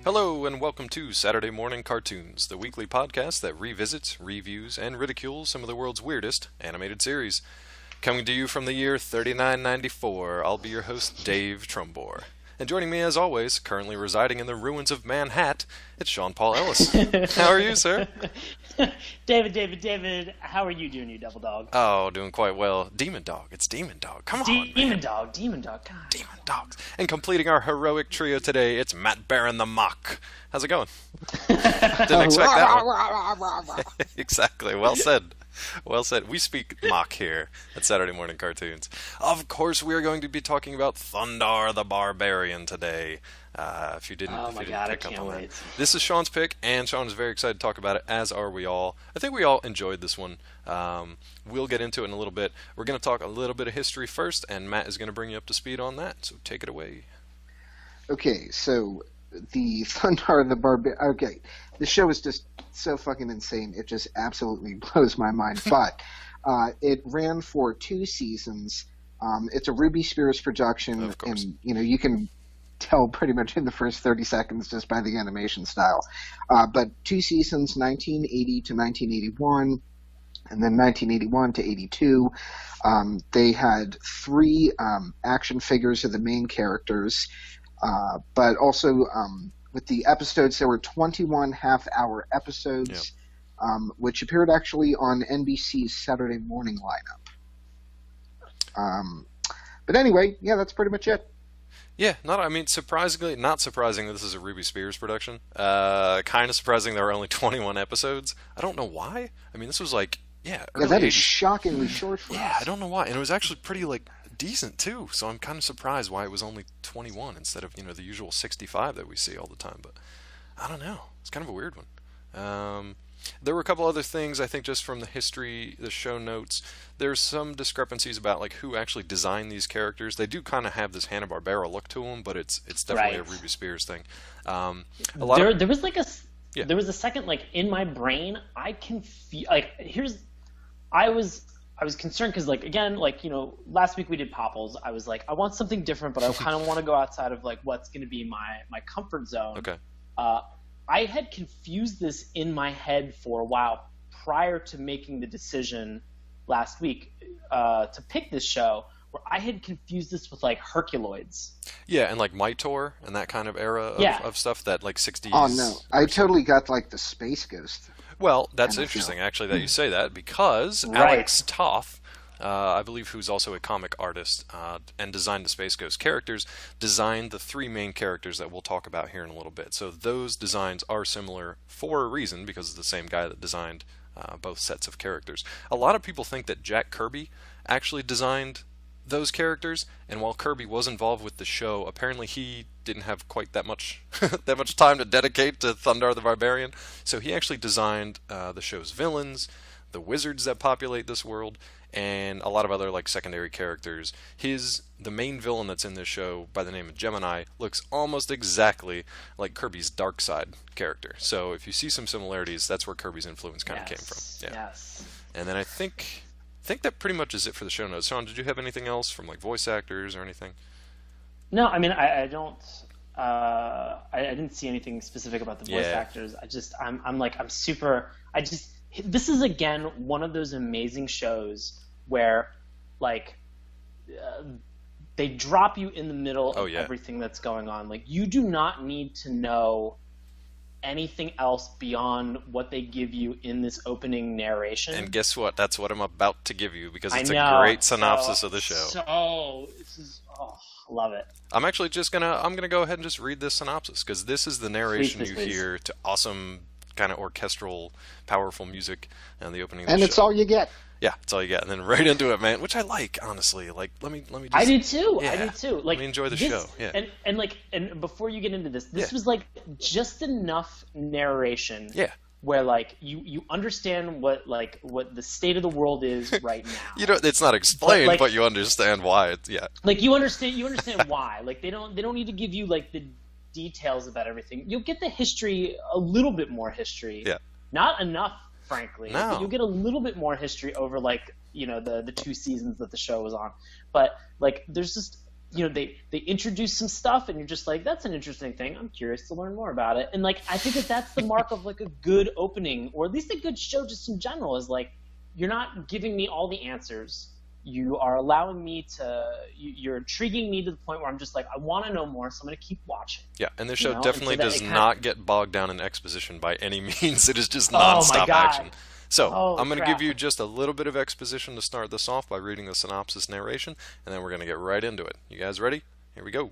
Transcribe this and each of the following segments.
Hello, and welcome to Saturday Morning Cartoons, the weekly podcast that revisits, reviews, and ridicules some of the world's weirdest animated series. Coming to you from the year 3994, I'll be your host, Dave Trumbore. And joining me, as always, currently residing in the ruins of Manhattan, it's Sean Paul Ellis. How are you, sir? David, how are you doing, you devil dog? Oh, doing quite well. Demon Dog, it's Demon Dog. Come on, Demon Dog, God. Demon Dogs. And completing our heroic trio today, it's Matt Barron the Mock. How's it going? Didn't expect that one. Exactly, well said. Well said. We speak mock here at Saturday Morning Cartoons. Of course, we are going to be talking about Thundarr the Barbarian today. If you didn't pick up on that. This is Sean's pick, and Sean is very excited to talk about it, as are we all. I think we all enjoyed this one. We'll get into it in a little bit. We're going to talk a little bit of history first, and Matt is going to bring you up to speed on that, so take it away. Okay, so the Thundarr the Barbarian... Okay, the show is just so fucking insane. It just absolutely blows my mind. But it ran for 2 seasons. It's a Ruby Spears production, of course. And you can tell pretty much in the first 30 seconds just by the animation style. But 2 seasons, 1980 to 1981, and then 1981 to 82. They had 3 action figures of the main characters, but also with the episodes, there were 21 half-hour episodes, which appeared actually on NBC's Saturday morning lineup. But anyway, yeah, that's pretty much it. Yeah, surprisingly, not surprising that this is a Ruby Spears production. Kind of surprising there were only 21 episodes. I don't know why. I mean, this was early that is shockingly short for us. Yeah, I don't know why. And it was actually pretty, decent, too. So I'm kind of surprised why it was only 21 instead of, the usual 65 that we see all the time. But I don't know. It's kind of a weird one. There were a couple other things, I think, just from the history, the show notes. There's some discrepancies about who actually designed these characters. They do kind of have this Hanna-Barbera look to them, but it's definitely a Ruby Spears thing. There was a second, in my brain, I can feel I was concerned because again, last week we did Popples. I was I want something different, but I kind of want to go outside of what's going to be my comfort zone. Okay. I had confused this in my head for a while prior to making the decision last week to pick this show, where I had confused this with Herculoids. Yeah, and Mitor and that kind of era of stuff, that 60s. Oh no, I totally got the Space Ghost. Well, that's interesting actually that you say that, because Alex Toth, I believe, who's also a comic artist and designed the Space Ghost characters, designed the 3 main characters that we'll talk about here in a little bit. So those designs are similar for a reason, because it's the same guy that designed both sets of characters. A lot of people think that Jack Kirby actually designed those characters, and while Kirby was involved with the show, apparently he didn't have quite that much time to dedicate to Thundarr the Barbarian. So he actually designed the show's villains, the wizards that populate this world, and a lot of other secondary characters. The main villain that's in this show, by the name of Gemini, looks almost exactly like Kirby's Darkseid character. So if you see some similarities, that's where Kirby's influence kind of came from. Yeah. Yes. And then I think that pretty much is it for the show notes. Sean, did you have anything else from voice actors or anything? No, I mean I don't. I didn't see anything specific about the voice actors. I'm super. This is again one of those amazing shows where they drop you in the middle of everything that's going on. You do not need to know anything else beyond what they give you in this opening narration. And guess what? That's what I'm about to give you, because it's a great synopsis of the show. So this is love it. I'm actually just gonna go ahead and just read this synopsis, because this is the narration Please. hear to awesome kind of orchestral, powerful music and the opening of the and show. it's all you get. Yeah, it's all you get, and then right into it, man. Which I like, honestly. Let me just. I do too. Yeah, I do too. let me enjoy the show. Yeah. And before you get into this was just enough narration. Yeah. Where you understand what the state of the world is right now. It's not explained, but you understand why. You understand why. They don't need to give you the details about everything. You'll get the history, a little bit more history. Yeah. Not enough, frankly. No. But you'll get a little bit more history over the 2 seasons that the show was on. But there's just they introduce some stuff, and you're just like, that's an interesting thing. I'm curious to learn more about it. And like, I think that's the mark of like a good opening, or at least a good show just in general, is like, you're not giving me all the answers. You are allowing me you're intriguing me to the point where I'm just like, I want to know more, so I'm going to keep watching. Yeah, and this show definitely does not get bogged down in exposition by any means. It is just nonstop action. So, I'm going to give you just a little bit of exposition to start this off by reading the synopsis narration, and then we're going to get right into it. You guys ready? Here we go.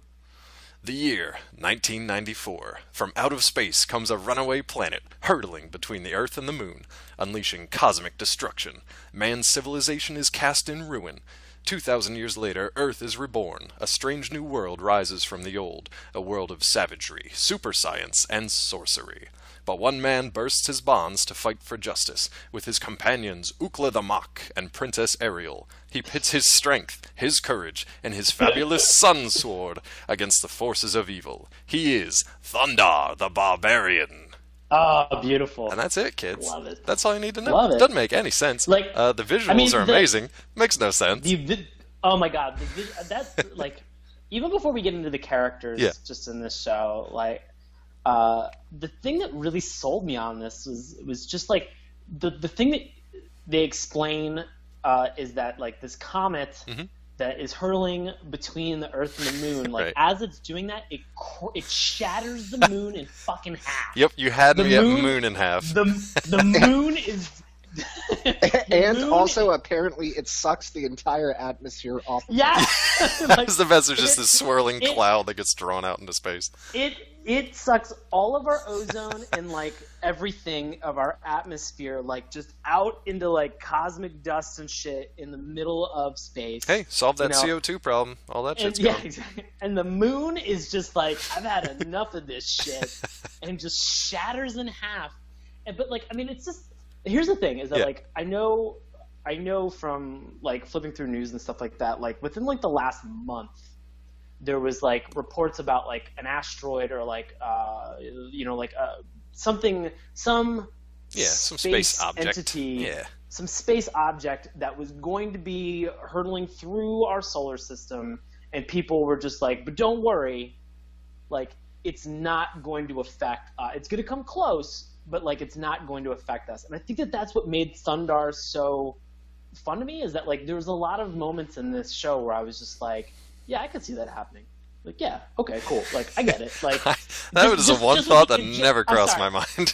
The year 1994. From out of space comes a runaway planet, hurtling between the Earth and the Moon, unleashing cosmic destruction. Man's civilization is cast in ruin. 2,000 years later, Earth is reborn. A strange new world rises from the old, a world of savagery, super science, and sorcery. But one man bursts his bonds to fight for justice. With his companions Ukla the Mock and Princess Ariel, he pits his strength, his courage, and his fabulous sun sword against the forces of evil. He is Thundarr the Barbarian. Oh, beautiful. And that's it, kids. Love it. That's all you need to know. Love it. Doesn't make any sense. Like, the visuals are amazing. Makes no sense. Oh my god. That's like, even before we get into the characters just in this show, like, the thing that really sold me on this was just like the thing that they explain is that like this comet that is hurtling between the Earth and the Moon, like as it's doing that, it shatters the moon in fucking half. Yep, you had me at moon in half. The moon is. And also, apparently, it sucks the entire atmosphere off. Yeah, like, the best is just this swirling cloud that gets drawn out into space. It sucks all of our ozone and like everything of our atmosphere, like just out into like cosmic dust and shit in the middle of space. Hey, solve that CO2 problem. All that shit's gone. Yeah, exactly. And the moon is just like, I've had enough of this shit, and just shatters in half. But like, I mean, it's just. Here's the thing: is that like I know from like flipping through news and stuff like that. Like within like the last month, there was like reports about like an asteroid or like some space object entity, some space object that was going to be hurtling through our solar system, and people were just like, but don't worry, like it's not going to affect. It's going to come close. But like it's not going to affect us, and I think that's what made Thundarr so fun to me. Is that like there was a lot of moments in this show where I was just like, yeah, I could see that happening. Like, yeah, okay, cool. Like I get it. Like that was the one thought that never crossed my mind.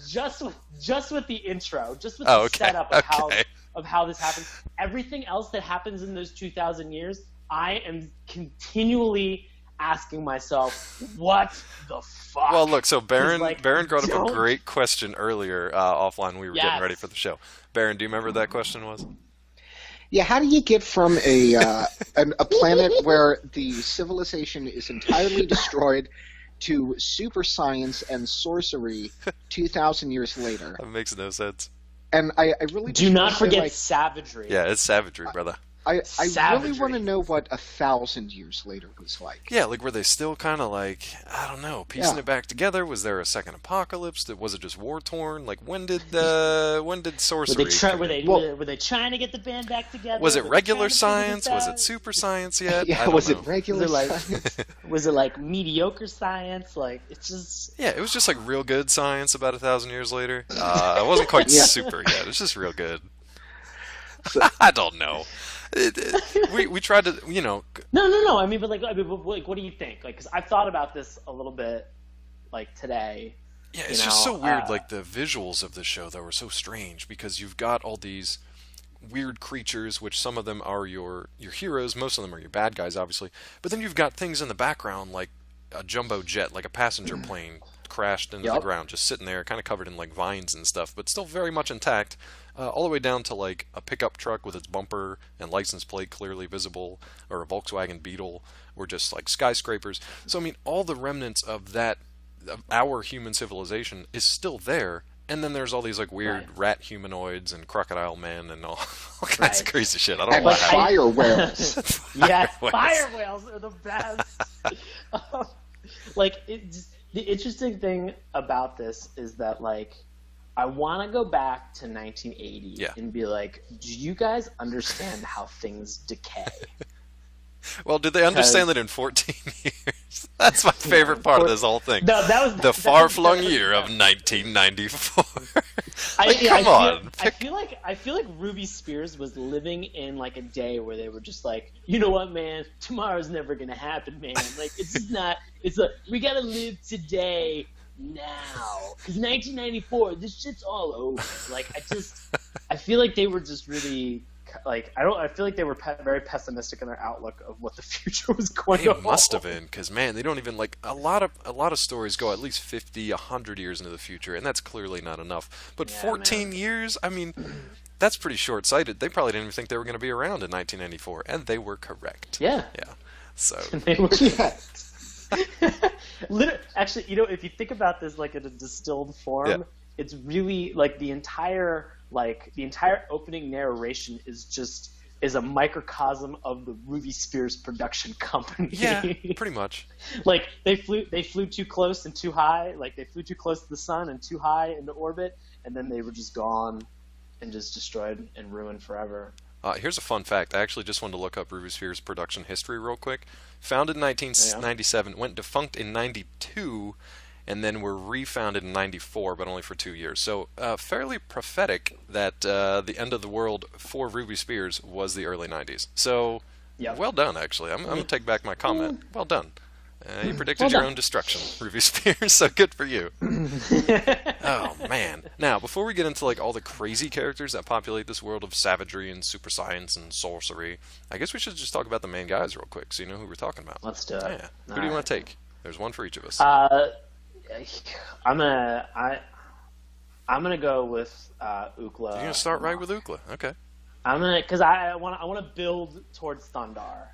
just with the intro, just with the setup of how this happens. Everything else that happens in those 2,000 years, I am continually asking myself, what the fuck? Well, look, so Baron brought up a great question earlier offline. We were getting ready for the show. Baron, do you remember what that question was? Yeah, how do you get from a planet where the civilization is entirely destroyed to super science and sorcery 2,000 years later? That makes no sense. And I really do not forget savagery. Yeah, it's savagery, brother. I really want to know what 1,000 years later was like. Yeah, like were they still kind of like, I don't know, piecing it back together? Was there a second apocalypse? Was it just war torn? Like when did sorcery? Were they trying to get the band back together? Was it regular science? Was it super science yet? Yeah, was it regular science? Was it like mediocre science? Like it's just. Yeah, it was just like real good science about 1,000 years later. It wasn't quite super yet. It was just real good. I don't know. We tried to, No. I mean, but what do you think? Like, because I've thought about this a little bit, like today. Yeah, it's just so weird. Like the visuals of the show that were so strange because you've got all these weird creatures, which some of them are your heroes, most of them are your bad guys, obviously. But then you've got things in the background like a jumbo jet, like a passenger plane crashed into the ground, just sitting there, kind of covered in like vines and stuff, but still very much intact. All the way down to like a pickup truck with its bumper and license plate clearly visible, or a Volkswagen Beetle, or just like skyscrapers. So I mean, all the remnants of our human civilization is still there. And then there's all these like weird rat humanoids and crocodile men and all kinds of crazy shit. I don't know what fire whales. Yeah, fire whales are the best. The interesting thing about this is that like. I want to go back to 1980 and be like, do you guys understand how things decay? Well, did they understand that in 14 years? That's my favorite part of this whole thing. No, that was the far-flung year of 1994. Come on. I feel like Ruby Spears was living in like a day where they were just like, you know what, man, tomorrow's never gonna happen, man. Like it's just not. We gotta live today now, because 1994, this shit's all over. Like I feel like they were just really. Like I feel like they were very pessimistic in their outlook of what the future was going to hold. They must have been, because man, they don't even like a lot of stories go at least 50, 100 years into the future, and that's clearly not enough. But 14 years, I mean, that's pretty short-sighted. They probably didn't even think they were going to be around in 1994, and they were correct. Yeah. So they were correct. Actually, if you think about this like in a distilled form, it's really like the entire opening narration is a microcosm of the Ruby Spears production company. Yeah, pretty much. Like they flew too close and too high. Like they flew too close to the sun and too high into orbit, and then they were just gone and just destroyed and ruined forever. Here's a fun fact. I actually just wanted to look up Ruby Spears' production history real quick. Founded in 1997, went defunct in 92, and then were refounded in 94, but only for 2 years. So fairly prophetic that the end of the world for Ruby Spears was the early 90s. So well done, actually. I'm going to take back my comment. Well done. You predicted your own destruction, Ruby Spears, so good for you. Oh, man. Now, before we get into like all the crazy characters that populate this world of savagery and super science and sorcery, I guess we should just talk about the main guys real quick so you know who we're talking about. Let's do it. Yeah. Who do you want to take? There's one for each of us. I'm gonna go with Ukla. You're gonna start right with Ukla, okay? Because I want to build towards Thundarr.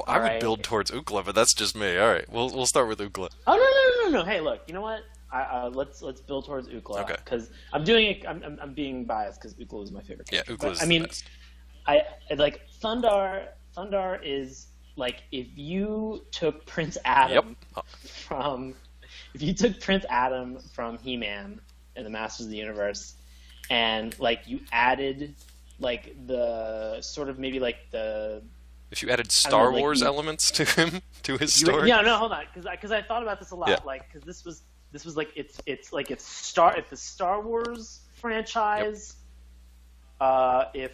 I would build towards Ukla, but that's just me. All right, we'll start with Ukla. Oh no! Hey, look, you know what? Let's build towards Ukla. Okay. Because I'm doing it. I'm being biased because Ukla is my favorite character. Yeah, Ukla is the best. I like Thundarr. Thundarr is like if you took Prince Adam from He-Man and the Masters of the Universe, and like you added like the sort of maybe like the if you added Star Wars elements to him to his story. Hold on, because I thought about this a lot, like because this was like it's the Star Wars franchise, if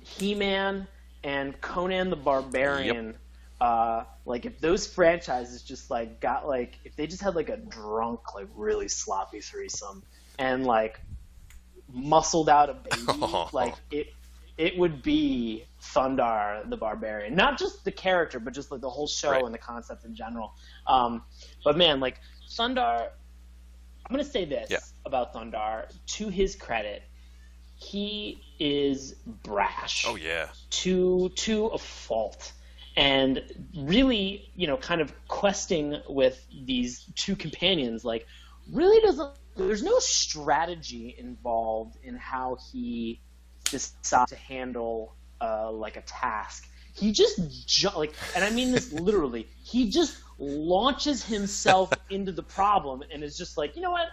He-Man and Conan the Barbarian. Like if those franchises just like got like if they just had like a drunk like really sloppy threesome and like muscled out a baby, like it would be Thundarr the Barbarian. Not just the character, but just like the whole show and the concept in general. But man, like Thundarr, I'm gonna say this about Thundarr. To his credit, he is brash. Oh yeah. To a fault. And really, kind of questing with these two companions, like, really there's no strategy involved in how he decides to handle, like, a task. He just, and I mean this literally, he just launches himself into the problem and is just like, you know what,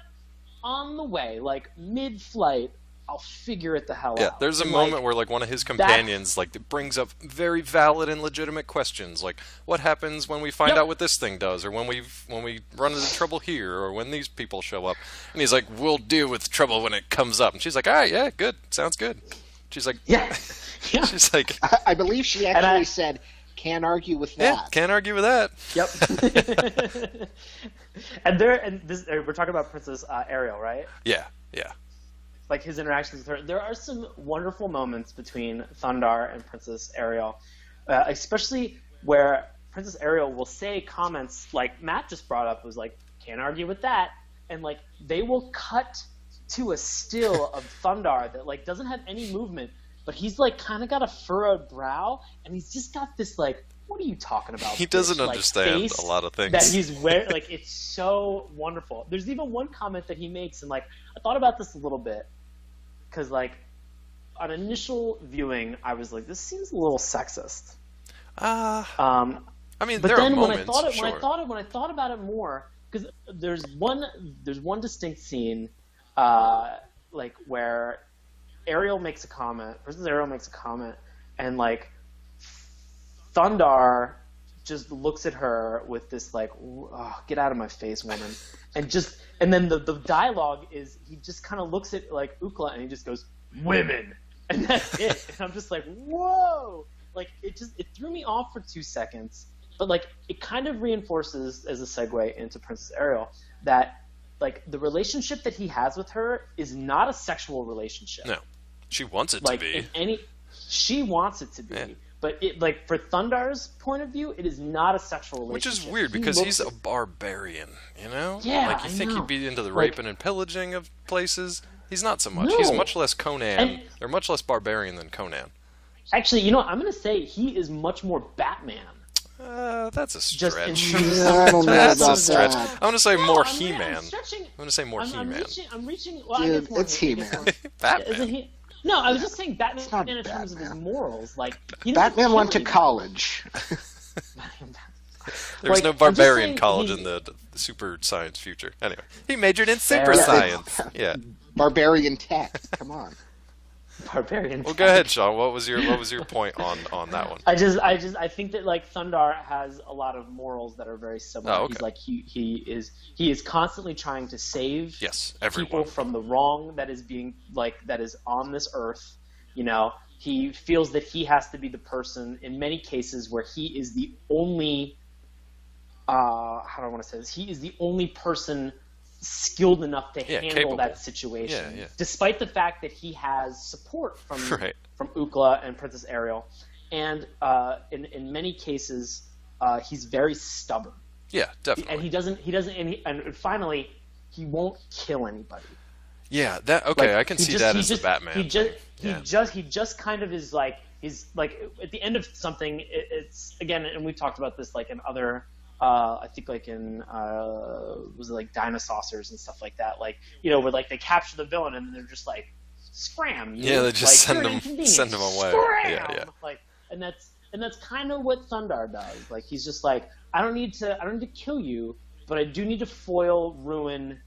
on the way, like, mid-flight, I'll figure it the hell out. Yeah, there's a moment where like one of his companions like brings up very valid and legitimate questions, like what happens when we find out what this thing does, or when we run into trouble here, or when these people show up. And he's like, we'll deal with trouble when it comes up. And she's like, all right, yeah, good, sounds good. She's like, yeah. She's like, I believe she actually said, can't argue with that. Yeah, can't argue with that. Yep. And we're talking about Princess Ariel, right? Yeah. Like his interactions with her. There are some wonderful moments between Thundarr and Princess Ariel, especially where Princess Ariel will say comments like Matt just brought up, was like, can't argue with that. And like they will cut to a still of Thundarr that like doesn't have any movement, but he's like kind of got a furrowed brow, and he's just got this like, what are you talking about? He doesn't understand a lot of things. That he's wearing, like, it's so wonderful. There's even one comment that he makes, and like I thought about this a little bit, because like on initial viewing, I was like, this seems a little sexist. I mean, but there then are when moments, when I thought about it more, because there's one distinct scene, like where Ariel makes a comment, Princess Ariel makes a comment, and like Thundarr just looks at her with this like, oh, get out of my face, woman, and then the dialogue is he just kind of looks at like Ukla and he just goes, women, and that's it. And I'm just like, whoa, like it threw me off for 2 seconds, but like it kind of reinforces as a segue into Princess Ariel that like the relationship that he has with her is not a sexual relationship. No, she wants it like, to be. She wants it to be. Yeah. But like for Thundarr's point of view, it is not a sexual relationship. Which is weird because he's a barbarian, you know? Yeah, like you think he'd be into the raping and pillaging of places. He's not so much. No. He's much less Conan, or much less barbarian than Conan. Actually, you know, I'm going to say he is much more Batman. That's a stretch. I don't know that's about a stretch. that. I'm going to say more He-Man. I'm going to say more He-Man. I'm reaching. Well, dude, it's He-Man. Batman. Isn't he? No, I was just saying Batman in terms of his morals. Like Batman went to college. There's no barbarian college in the super science future. Anyway, he majored in super science. Yeah. Barbarian tech. Come on. Barbarian. Well, go ahead, Sean. What was your point on that one? I think that like Thundarr has a lot of morals that are very similar. Oh, okay. He's like he is constantly trying to save everyone people from the wrong that is on this earth. You know, he feels that he has to be the person in many cases where he is the only how do I want to say this? He is the only person skilled enough to handle capable. That situation, yeah. despite the fact that he has support from Ukla and Princess Ariel, and in many cases he's very stubborn. Yeah, definitely. And he doesn't, and finally he won't kill anybody. Yeah, that okay. Like, I can see that as the Batman. He just kind of is like he's like at the end of something. It's again, and we've talked about this like in other. I think like in was it like Dinosaurs and stuff like that, like you know where like they capture the villain and they're just like scram. Yeah, they just like, send them away. Scram! Yeah. Like and that's kind of what Thundarr does. Like he's just like I don't need to kill you, but I do need to ruin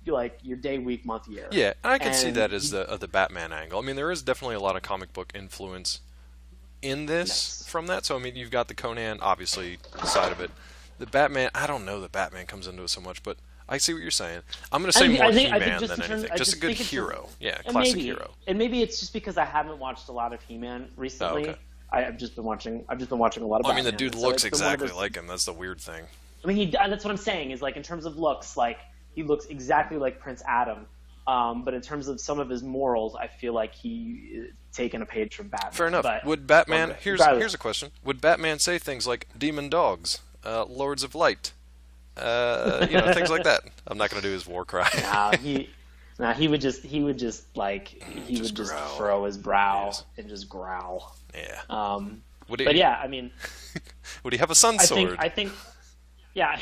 like your day, week, month, year. Yeah, and I can see that as the Batman angle. I mean, there is definitely a lot of comic book influence in this from that. So I mean, you've got the Conan obviously side of it. The Batman, I don't know that Batman comes into it so much, but I see what you're saying. I'm going to say more He-Man than anything. Just a good hero. Yeah, classic hero. And maybe it's just because I haven't watched a lot of He-Man recently. Oh, okay. I've just been watching a lot of Batman. I mean, the dude looks exactly like him. That's the weird thing. I mean, that's what I'm saying, is like in terms of looks, like he looks exactly like Prince Adam. But in terms of some of his morals, I feel like he is taking a page from Batman. Fair enough. But, would Batman, here's a question. Would Batman say things like demon dogs, lords of light, things like that? I'm not going to do his war cry. he would just furrow his brow and just growl. Yeah. But yeah, I mean, would he have a sun sword? I think yeah.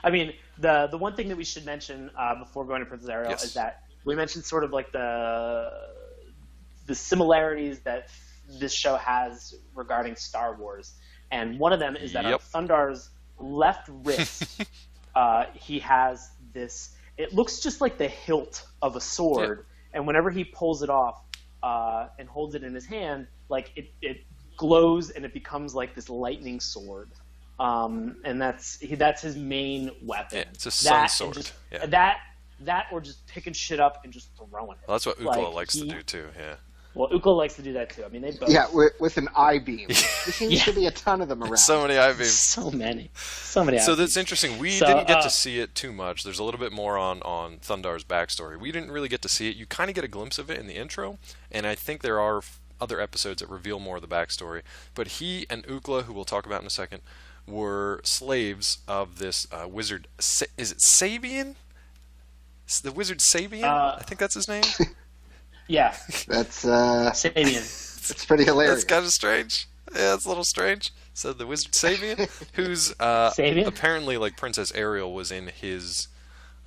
I mean, the one thing that we should mention before going to Princess Ariel is that we mentioned sort of like the similarities that this show has regarding Star Wars, and one of them is that on Thundarr's left wrist, he has this. It looks just like the hilt of a sword, and whenever he pulls it off and holds it in his hand, like it glows and it becomes like this lightning sword. And that's his main weapon. Yeah, it's a sun sword. That or just picking shit up and just throwing it. Well, that's what Ukla likes to do too. Yeah. Well, Ukla likes to do that too. I mean, they both. Yeah, with an I-beam. There seems to be a ton of them around. So many I-beams. So many. So that's interesting. We didn't get to see it too much. There's a little bit more on Thundarr's backstory. We didn't really get to see it. You kind of get a glimpse of it in the intro, and I think there are other episodes that reveal more of the backstory. But he and Ukla, who we'll talk about in a second, were slaves of this wizard. Is it Sabian? The wizard Sabian? I think that's his name. Yeah. That's Sabian. It's pretty hilarious. That's kind of strange. Yeah, it's a little strange. So the wizard Sabian, who's apparently like Princess Ariel was in his.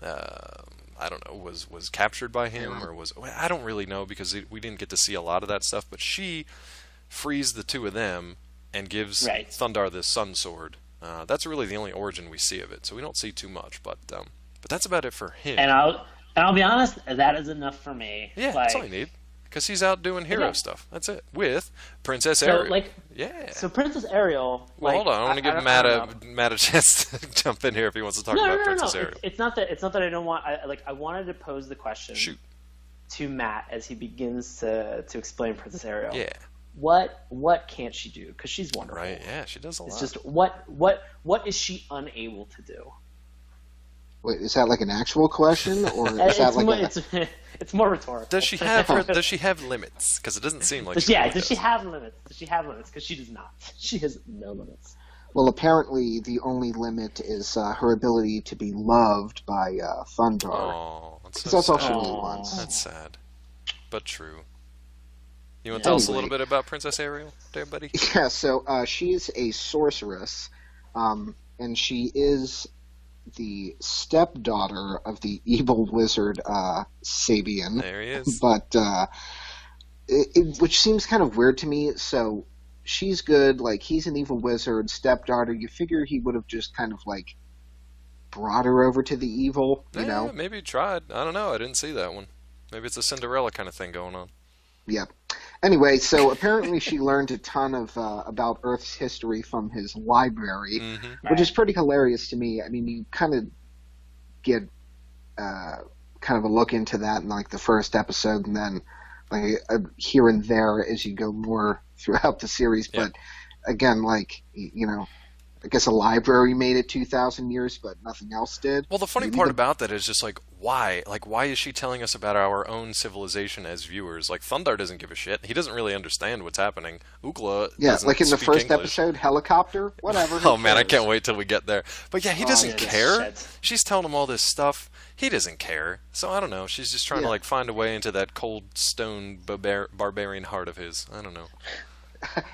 I don't know, was captured by him or was. I don't really know because we didn't get to see a lot of that stuff. But she frees the two of them and gives Thundarr this sun sword. That's really the only origin we see of it. So we don't see too much, but that's about it for him. And I'll be honest, that is enough for me. Yeah, that's all you need. because he's out doing hero stuff. That's it. With Princess Ariel. So Princess Ariel. Well, hold on. I want to give Matt a chance to jump in here if he wants to talk about Princess Ariel. It's not that I don't want. I wanted to pose the question to Matt as he begins to explain Princess Ariel. Yeah. What can't she do? Because she's wonderful. Right. Yeah, she does a lot. It's just what is she unable to do? Wait, is that like an actual question, or is that like it's more rhetorical? Does she have limits? Because it doesn't seem like. Does she have limits? Does she have limits? Because she does not. She has no limits. Well, apparently the only limit is her ability to be loved by Thundarr. Oh, that's all she really wants. That's sad, but true. You want to tell us a little bit about Princess Ariel, there, buddy? Yeah. So she's a sorceress, and she is the stepdaughter of the evil wizard Sabian. There he is. But which seems kind of weird to me. So she's good. Like, he's an evil wizard, stepdaughter. You figure he would have just kind of like brought her over to the evil. You know? Maybe he tried. I don't know. I didn't see that one. Maybe it's a Cinderella kind of thing going on. Yep. Anyway, so apparently she learned a ton of about Earth's history from his library, which is pretty hilarious to me. I mean, you kind of get kind of a look into that in like the first episode, and then like here and there as you go more throughout the series. But again, like, you know, I guess a library made it 2,000 years, but nothing else did. Well, the funny part about that is just like, why? Like, why is she telling us about our own civilization as viewers? Like, Thundarr doesn't give a shit. He doesn't really understand what's happening. Ookla doesn't like in the first English. episode, helicopter, whatever. Oh man, I can't wait till we get there. But yeah, he doesn't care. She's telling him all this stuff. He doesn't care. So I don't know. She's just trying to like find a way into that cold stone barbarian heart of his. I don't know.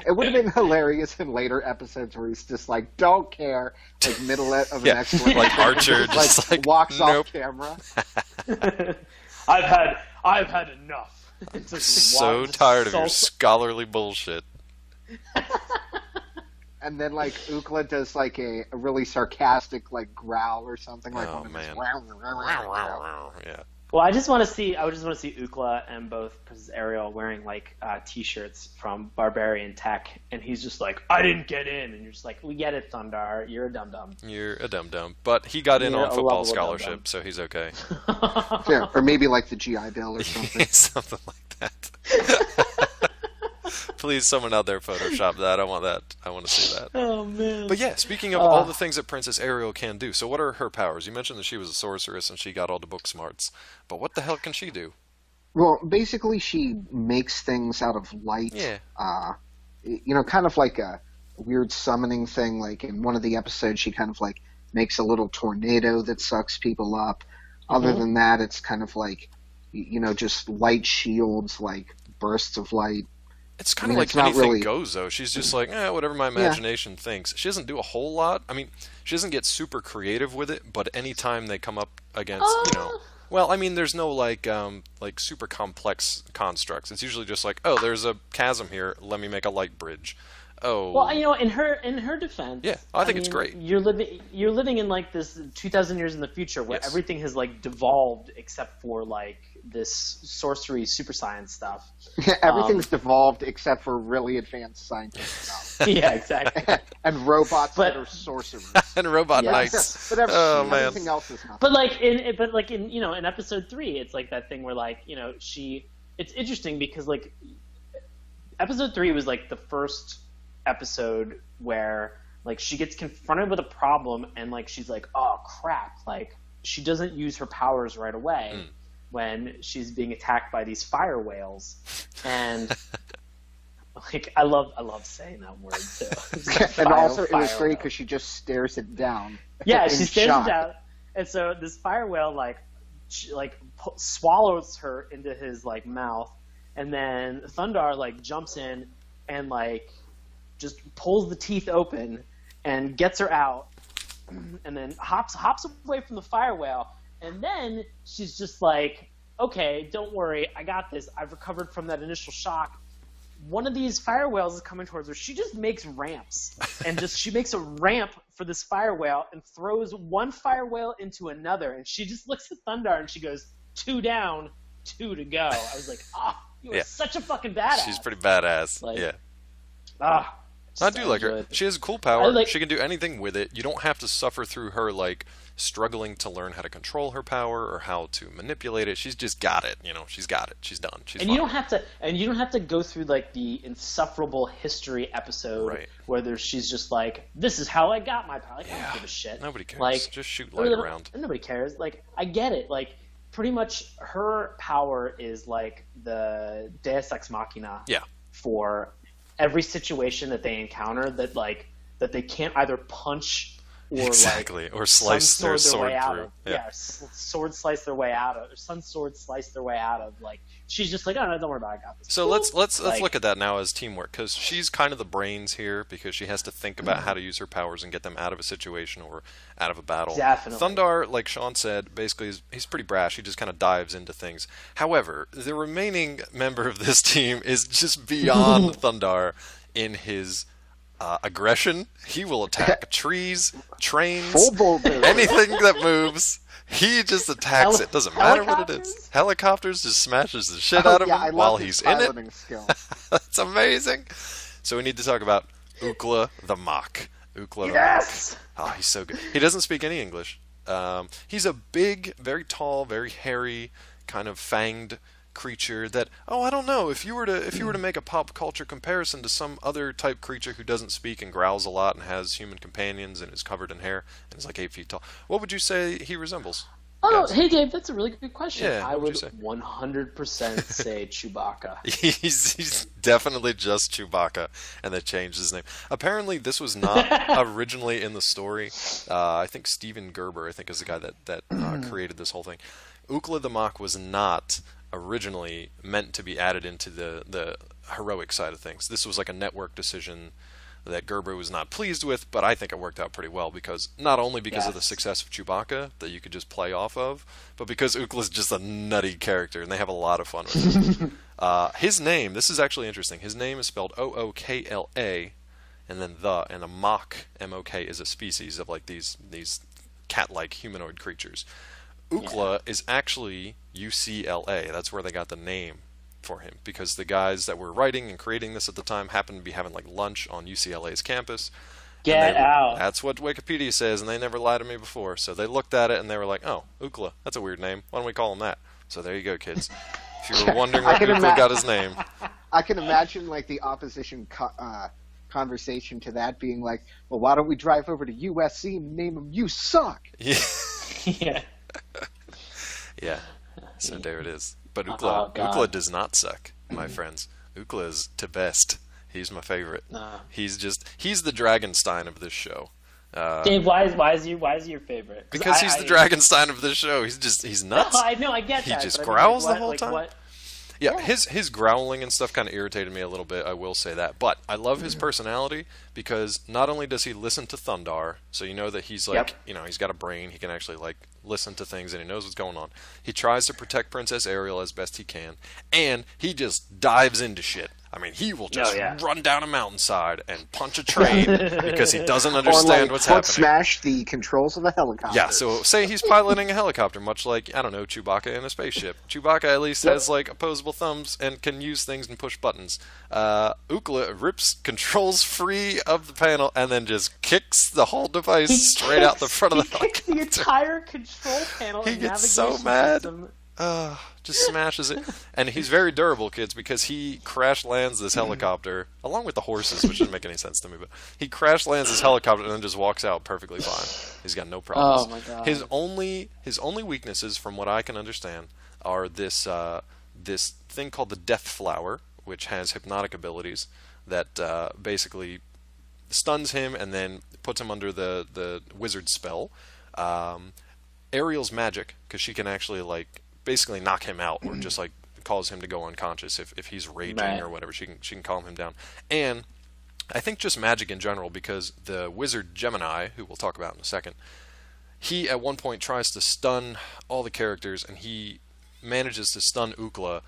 It would have been hilarious in later episodes where he's just like, don't care, like middle of the next one. Like Archer, just like walks off camera. I've had enough. I'm so tired of your scholarly bullshit. And then like Ookla does like a really sarcastic like growl or something like yeah. Well, I just want to see Ookla and both Princess Ariel wearing like T-shirts from Barbarian Tech, and he's just like, "I didn't get in," and you're just like, "We get it, Thundarr. You're a dum dum. You're a dum dum." But he got in on football scholarship, so he's okay. Yeah, or maybe like the GI Bill or something. Something like that. Please, someone out there Photoshop that. I want that. I want to see that. Oh, man. But yeah, speaking of all the things that Princess Ariel can do, so what are her powers? You mentioned that she was a sorceress and she got all the book smarts. But what the hell can she do? Well, basically she makes things out of light. Yeah. You know, kind of like a weird summoning thing. Like in one of the episodes, she kind of like makes a little tornado that sucks people up. Other than that, it's kind of like, you know, just light shields, like bursts of light. It's kind of like anything goes, though. She's just like, whatever my imagination thinks. She doesn't do a whole lot. I mean, she doesn't get super creative with it, but anytime they come up against, you know... Well, I mean, there's no, like super complex constructs. It's usually just like, oh, there's a chasm here. Let me make a light bridge. Oh. Well, you know, in her defense... Yeah, I think it's great. You're living in, like, this 2,000 years in the future where everything has, like, devolved except for, like, this sorcery, super science stuff. Yeah, everything's devolved except for really advanced scientific stuff. Yeah, exactly. And robots that are sorcerers. And robot knights. But everything else is nothing. But like in you know, in episode 3, it's like that thing where, like, you know, it's interesting because, like, episode 3 was like the first episode where, like, she gets confronted with a problem and, like, she's like, oh crap, like, she doesn't use her powers right away when she's being attacked by these fire whales. And like, I love saying that word too. And also it was great because she just stares it down. Yeah, she stares it down. And so this fire whale like swallows her into his like mouth, and then Thundarr like jumps in and like just pulls the teeth open and gets her out, and then hops away from the fire whale. And then she's just like, okay, don't worry, I got this. I've recovered from that initial shock. One of these fire whales is coming towards her. She just makes ramps, and she makes a ramp for this fire whale and throws one fire whale into another. And she just looks at Thundarr and she goes, 2 down, 2 to go. I was like, You are such a fucking badass. She's pretty badass. Like, yeah. I do like her. She has a cool power. She can do anything with it. You don't have to suffer through her like struggling to learn how to control her power or how to manipulate it. She's just got it. She's got it. She's done. She's and fine. you don't have to go through like the insufferable history episode where she's just like, this is how I got my power. Like, I don't give a shit. Nobody cares. Like, just shoot light around. Nobody cares. Like, I get it. Like, pretty much her power is like the Deus Ex Machina. Yeah. For every situation that they encounter that they can't either punch or or slice their sword through. Yeah, sword slice their way out of, or sun sword slice their way out of. Like, she's just like, oh no, don't worry about it, I got this. So let's look at that now as teamwork, because she's kind of the brains here, because she has to think about how to use her powers and get them out of a situation or out of a battle. Definitely. Thundarr, like Sean said, basically he's pretty brash. He just kind of dives into things. However, the remaining member of this team is just beyond Thundarr in his aggression. He will attack trees, trains, anything that moves. He just attacks it. Doesn't matter what it is. Helicopters, just smashes the shit out of him while he's in it. That's amazing. So we need to talk about Ookla the Mock. Ookla the Mock. Oh, he's so good. He doesn't speak any English. He's a big, very tall, very hairy, kind of fanged creature that, I don't know, if you were to make a pop culture comparison to some other type creature who doesn't speak and growls a lot and has human companions and is covered in hair and is like 8 feet tall, what would you say he resembles? Oh, hey Dave, that's a really good question. Yeah, I would 100% say Chewbacca. He's definitely just Chewbacca, and they changed his name. Apparently, this was not originally in the story. I think Steven Gerber, is the guy that created this whole thing. Ookla the Mock was not originally meant to be added into the heroic side of things. This was like a network decision that Gerber was not pleased with, but I think it worked out pretty well, because not only because of the success of Chewbacca that you could just play off of, but because Ookla's just a nutty character and they have a lot of fun with him. His name, this is actually interesting, his name is spelled Ookla and then and a mock, M-O-K, is a species of like these cat-like humanoid creatures. Ookla is actually UCLA. That's where they got the name for him, because the guys that were writing and creating this at the time happened to be having like lunch on UCLA's campus. Get out. That's what Wikipedia says, and they never lied to me before. So they looked at it and they were like, oh, Ookla, that's a weird name. Why don't we call him that? So there you go, kids. If you were wondering where Ookla got his name. I can imagine like the opposition conversation to that being like, well, why don't we drive over to USC and name him You Suck? Yeah. Yeah. So there it is. But Ookla does not suck, my friends. Ookla is the best. He's my favorite. He's the Dragonstein of this show. Dave, why is he your favorite? Because he's the Dragonstein of this show. He's nuts. No, I know, I get that. He just growls the whole time. Yeah, his growling and stuff kind of irritated me a little bit, I will say that. But I love his personality, because not only does he listen to Thundarr, so you know that he's like, he's got a brain, he can actually like listen to things and he knows what's going on. He tries to protect Princess Ariel as best he can, and he just dives into shit. I mean, he will just run down a mountainside and punch a train because he doesn't understand what's happening. Smash the controls of a helicopter. Yeah, so say he's piloting a helicopter, much like, I don't know, Chewbacca in a spaceship. Chewbacca at least has like opposable thumbs and can use things and push buttons. Ookla rips controls free of the panel and then just kicks the whole device straight out the front of the helicopter. He kicks the entire control panel. He gets so mad. Just smashes it. And he's very durable, kids, because he crash lands this helicopter, along with the horses, which didn't make any sense to me, but he crash lands this helicopter and then just walks out perfectly fine. He's got no problems. Oh my god. His only weaknesses, from what I can understand, are this thing called the Death Flower, which has hypnotic abilities that basically stuns him and then puts him under the wizard spell. Ariel's magic, because she can actually like basically knock him out or just like cause him to go unconscious if he's raging or whatever. She can calm him down. And I think just magic in general, because the wizard Gemini, who we'll talk about in a second, he at one point tries to stun all the characters, and he manages to stun Ookla,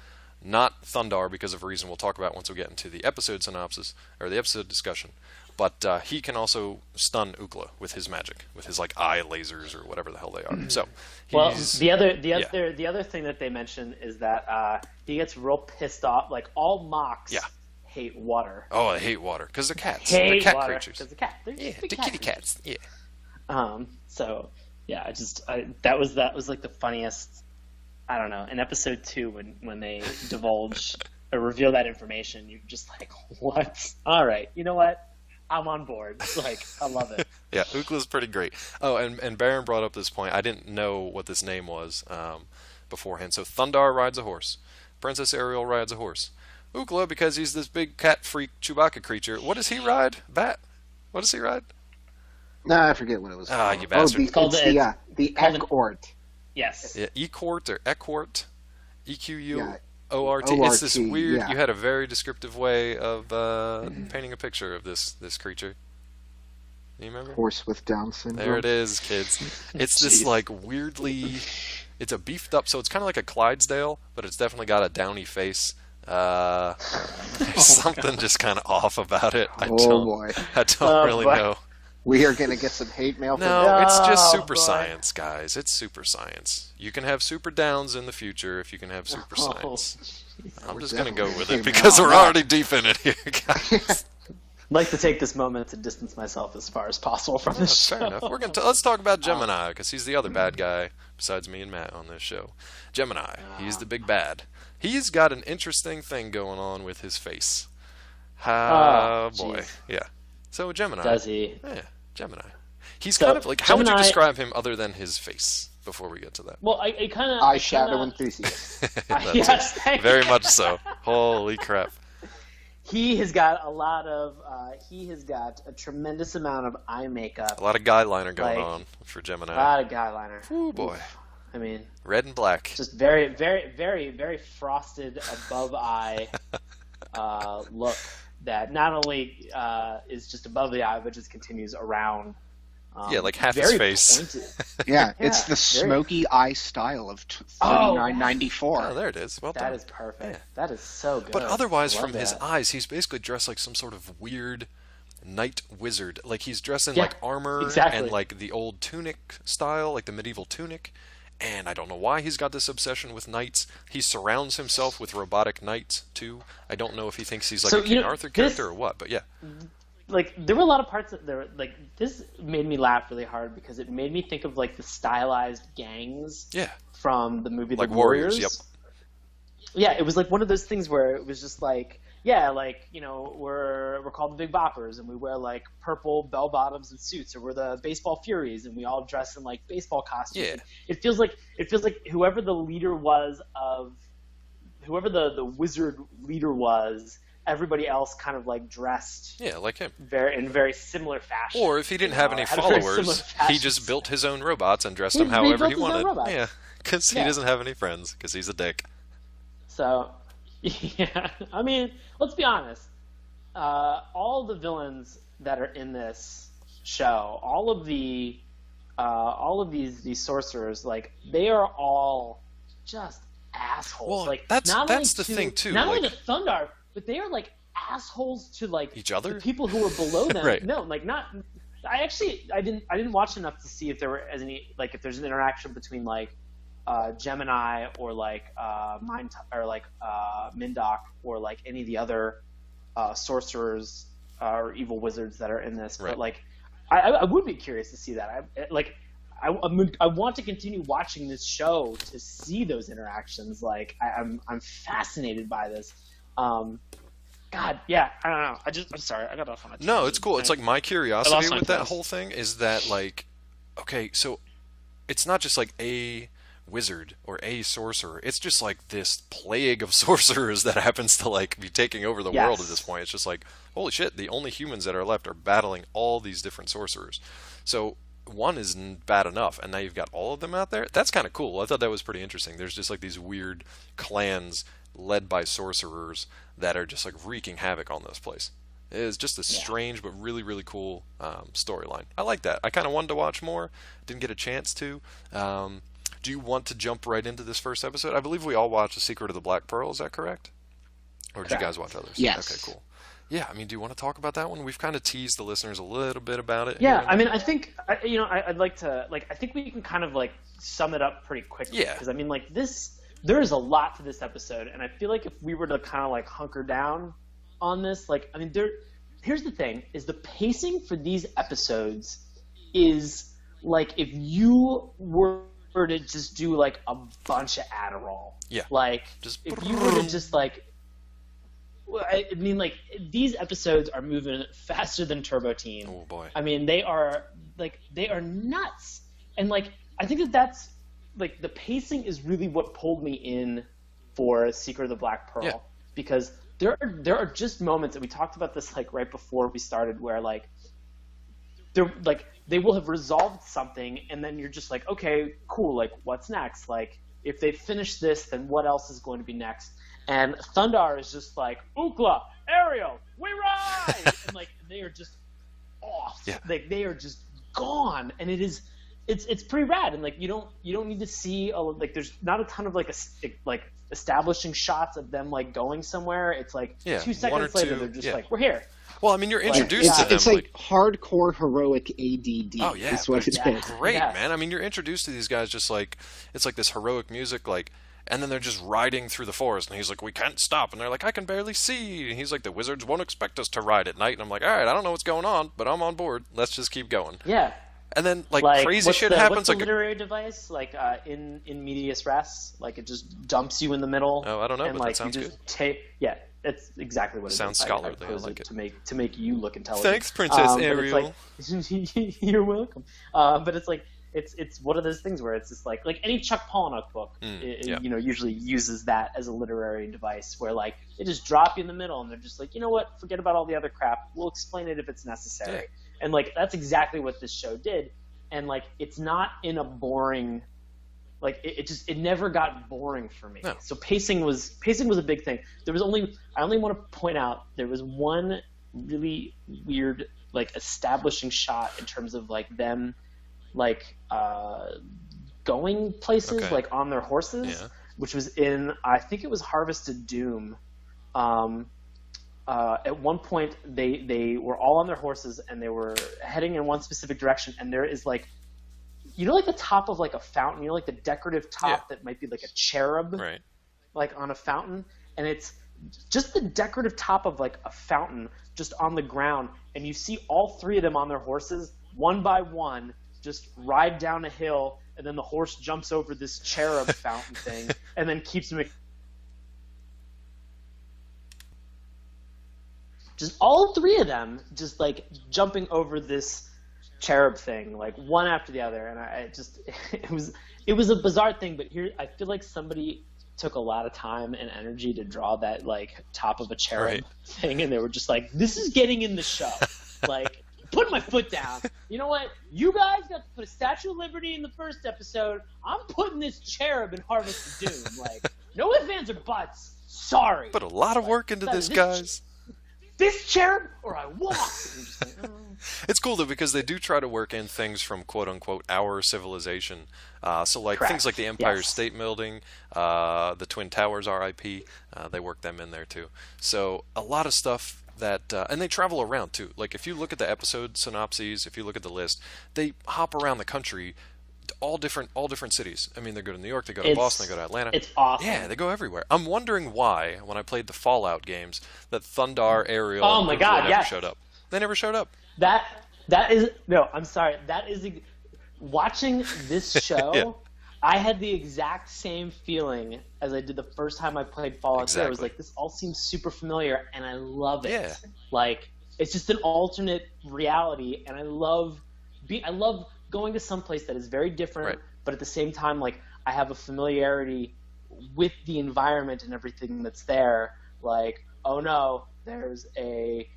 not Thundarr, because of a reason we'll talk about once we get into the episode synopsis or the episode discussion. But he can also stun Ookla with his magic, with his like eye lasers or whatever the hell they are. So, the other thing that they mention is that he gets real pissed off. Like all Mox hate water. Oh, I hate water because they're cats. They're cat creatures. Because they're kitty cats. Yeah. So yeah, that was like the funniest. I don't know. In episode 2, when they divulge or reveal that information, you're just like, what? All right, you know what? I'm on board. Like, I love it. Yeah, Ookla's pretty great. Oh, and Baron brought up this point. I didn't know what this name was beforehand. So Thundarr rides a horse. Princess Ariel rides a horse. Ookla, because he's this big cat freak Chewbacca creature. What does he ride? Bat? What does he ride? No, I forget what it was. Ah, you bastard. The Equort. Yes. Yeah, Equort or Equort. EQU. Yeah. ORT. It's this weird. Yeah. You had a very descriptive way of painting a picture of this creature. You remember? Horse with Down syndrome. There it is, kids. It's this like weirdly. It's a beefed up, so it's kind of like a Clydesdale, but it's definitely got a downy face. There's something just kind of off about it. I don't really know. We are going to get some hate mail. No, it's just super science, guys. It's super science. You can have super downs in the future if you can have super science. I'm just going to go with it because we're already deep in it here, guys. I'd like to take this moment to distance myself as far as possible from this show. Fair enough. Let's talk about Gemini, because he's the other bad guy besides me and Matt on this show. Gemini, he's the big bad. He's got an interesting thing going on with his face. Oh, boy. Geez. Yeah. So Gemini. Does he? Yeah. Gemini. He's kind of like, how would you describe him other than his face before we get to that? Well, I kind of... Eyeshadow enthusiast. Yes, very much so. Holy crap. He has got a tremendous amount of eye makeup. A lot of guy liner going on for Gemini. A lot of guy liner. Oh boy. Oof. I mean... Red and black. Just very, very, very, very frosted above eye look. That not only is just above the eye, but just continues around. Like half his face. Yeah, it's the smoky eye style of 3994. Oh, there it is. Well done. That is perfect. Yeah. That is so good. But otherwise, from his eyes, he's basically dressed like some sort of weird night wizard. Like he's dressed in like armor and like the old tunic style, like the medieval tunic. And I don't know why he's got this obsession with knights. He surrounds himself with robotic knights, too. I don't know if he thinks he's like a King Arthur character or what, but yeah. Like, there were a lot of parts that like, this made me laugh really hard because it made me think of, like, the stylized gangs from the movie like The Warriors. Yep. Yeah, it was like one of those things where it was just like, we're called the Big Boppers, and we wear like purple bell bottoms and suits, or we're the Baseball Furies, and we all dress in like baseball costumes. Yeah. It feels like whoever the leader was of, whoever the wizard leader was, everybody else kind of like dressed. Yeah, like him. In very similar fashion. Or if he didn't have any followers, he just built his own robots and dressed them however he wanted. Yeah, because he doesn't have any friends, because he's a dick. So. Yeah, I mean, let's be honest. All the villains that are in this show, all of these sorcerers, like they are all just assholes. Well, like that's the thing too. Not only the Thundarr, but they are like assholes to like each other, the people who are below them. Right. No, like not. I didn't watch enough to see if there were any like if there's an interaction between like. Gemini or like Mindok or like any of the other sorcerers or evil wizards that are in this. Right. But like, I would be curious to see that. I want to continue watching this show to see those interactions. Like I'm fascinated by this. God, yeah, I don't know. I'm sorry, I got off on a tangent. No, it's cool. It's like my curiosity with that whole thing is that like, okay, so it's not just like a wizard or a sorcerer. It's just like this plague of sorcerers that happens to like be taking over the world at this point. It's just like, holy shit, the only humans that are left are battling all these different sorcerers. So one isn't bad enough, and now you've got all of them out there. That's kind of cool. I thought that was pretty interesting. There's just like these weird clans led by sorcerers that are just like wreaking havoc on this place. It is just a strange but really, really cool storyline. I like that. I kind of wanted to watch more. Didn't get a chance to. Do you want to jump right into this first episode? I believe we all watched The Secret of the Black Pearl. Is that correct? Or did you guys watch others? Yes. Okay, cool. Yeah, I mean, do you want to talk about that one? We've kind of teased the listeners a little bit about it. Yeah, I mean, I think I'd like to I think we can kind of like sum it up pretty quickly. Yeah. Because I mean, like there is a lot to this episode, and I feel like if we were to kind of like hunker down on this, like I mean, here's the thing: is the pacing for these episodes is like if you were to just do like a bunch of Adderall. Yeah. Like just if you were to just like. I mean, like, these episodes are moving faster than Turbo Teen. Oh, boy. I mean, they are nuts. And, like, I think that's, like, the pacing is really what pulled me in for Secret of the Black Pearl. Yeah. Because there are just moments, and we talked about this, like, right before we started, where, like, they will have resolved something, and then you're just like, okay, cool, like, what's next? Like, if they finish this, then what else is going to be next? And Thundarr is just like, Ookla, Ariel, we ride! And like they are just off. Yeah. Like they are just gone. And it's pretty rad. And like you don't need to see like there's not a ton of like establishing shots of them like going somewhere. It's like 2 seconds later they're just like, we're here. Well, I mean, you're introduced to them. It's like hardcore heroic ADD. Oh yeah, is what it's been. Great, man. I mean, you're introduced to these guys just like it's like this heroic music, like. And then they're just riding through the forest, and he's like, we can't stop. And they're like, I can barely see. And he's like, the wizards won't expect us to ride at night. And I'm like, all right, I don't know what's going on, but I'm on board. Let's just keep going. Yeah. And then, like crazy shit happens. What's the literary device? Like, in medias res? Like, it just dumps you in the middle. Oh, I don't know, and, but like, that sounds good. Yeah, it's exactly what it sounds scholarly. I like it. To make you look intelligent. Thanks, Princess Ariel. You're welcome. But it's like, it's one of those things where it's just like any Chuck Palahniuk book, usually uses that as a literary device where like they just drop you in the middle and they're just like, you know what, forget about all the other crap. We'll explain it if it's necessary. Yeah. And like that's exactly what this show did. And like it's not in a boring, like it never got boring for me. No. So pacing was a big thing. I only want to point out there was one really weird like establishing shot in terms of like them. Like going places like on their horses, which was in I think it was Harvested Doom. At one point they were all on their horses and they were heading in one specific direction, and there is like like the top of like a fountain, like the decorative top that might be like a cherub, right? Like on a fountain, and it's just the decorative top of like a fountain just on the ground, and you see all three of them on their horses one by one. Just ride down a hill, and then the horse jumps over this cherub fountain thing, and then keeps me. Just all three of them, just like jumping over this cherub thing, like one after the other, and it was a bizarre thing. But here, I feel like somebody took a lot of time and energy to draw that like top of a cherub thing, and they were just like, "This is getting in the show," like. Put my foot down. You know what? You guys got to put a Statue of Liberty in the first episode. I'm putting this cherub in Harvest of Doom. Like, no ifs, ands, or buts. Sorry. Put a lot of work into this, guys. This cherub, or I walk. Like, oh. It's cool though because they do try to work in things from quote unquote our civilization. So like things like the Empire State Building, the Twin Towers, R.I.P. They work them in there too. So a lot of stuff. That and they travel around too. Like if you look at the episode synopses, if you look at the list, they hop around the country, to all different cities. I mean, they go to New York, they go to Boston, they go to Atlanta. It's awesome. Yeah, they go everywhere. I'm wondering why, when I played the Fallout games, that Thundarr, Ariel, and never showed up. They never showed up. That is no. I'm sorry. That is watching this show. Yeah. I had the exact same feeling as I did the first time I played Fallout. Exactly. I was like, this all seems super familiar, and I love it. Yeah. Like, it's just an alternate reality, and I love going to some place that is very different, but at the same time, like, I have a familiarity with the environment and everything that's there. Like, oh no, there's a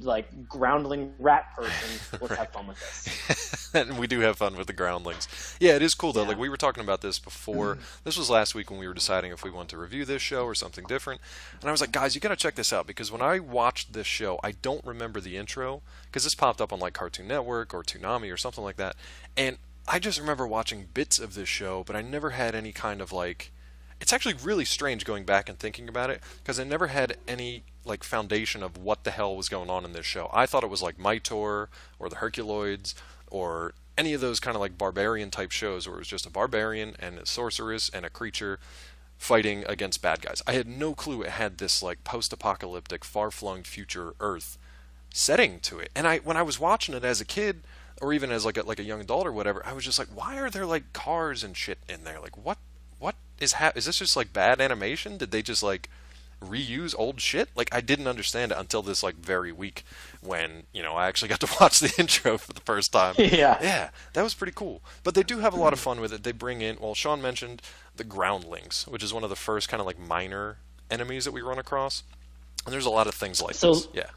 like groundling rat person. Let's have fun with this. And we do have fun with the groundlings. Yeah, it is cool though. Like we were talking about this before. This was last week when we were deciding if we wanted to review this show or something different. And I was like, guys, you got to check this out because when I watched this show, I don't remember the intro because this popped up on like Cartoon Network or Toonami or something like that. And I just remember watching bits of this show, but I never had any kind of like. It's actually really strange going back and thinking about it because I never had any like foundation of what the hell was going on in this show. I thought it was like Mytor or the Herculoids or any of those kind of like barbarian type shows where it was just a barbarian and a sorceress and a creature fighting against bad guys. I had no clue it had this like post-apocalyptic, far-flung future Earth setting to it. And when I was watching it as a kid, or even as like a young adult or whatever, I was just like, why are there like cars and shit in there? Like what is this just like bad animation? Did they just like reuse old shit? Like I didn't understand it until this like very week when, you know, I actually got to watch the intro for the first time. Yeah, that was pretty cool. But they do have a lot of fun with it. They bring in, well, Sean mentioned the groundlings, which is one of the first kind of like minor enemies that we run across. And there's a lot of things like this. Yeah.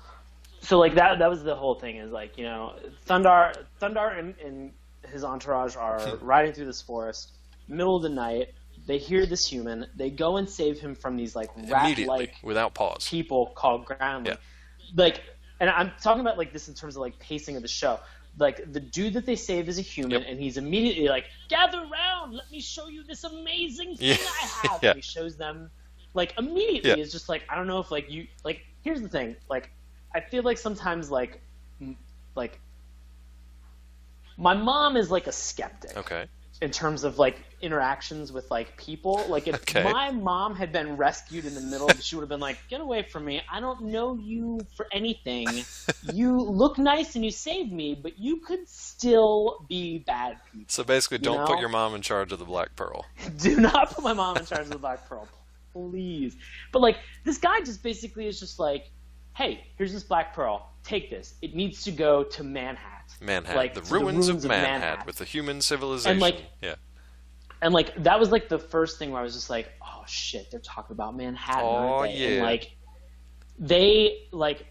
So like that was the whole thing, is like, you know, Thundarr and his entourage are riding through this forest, middle of the night. They hear this human. They go and save him from these like rat-like without pause people called groundlings. Yeah. Like, and I'm talking about like this in terms of like pacing of the show. Like the dude that they saved is a human, and he's immediately like, "Gather round, let me show you this amazing thing I have." And he shows them, like immediately. It's just like, I don't know if like you like. Here's the thing, like. I feel like sometimes, like my mom is like a skeptic. Okay. In terms of like interactions with like people, like if my mom had been rescued in the middle, she would have been like, "Get away from me! I don't know you for anything. You look nice and you saved me, but you could still be bad people." So basically, don't put your mom in charge of the Black Pearl. Do not put my mom in charge of the Black Pearl, please. But like this guy just basically is just like, "Hey, here's this Black Pearl. Take this. It needs to go to Manhattan. Like, the ruins of Manhattan with the human civilization." And like, and like that was like the first thing where I was just like, "Oh shit, they're talking about Manhattan." Oh aren't they? yeah. And like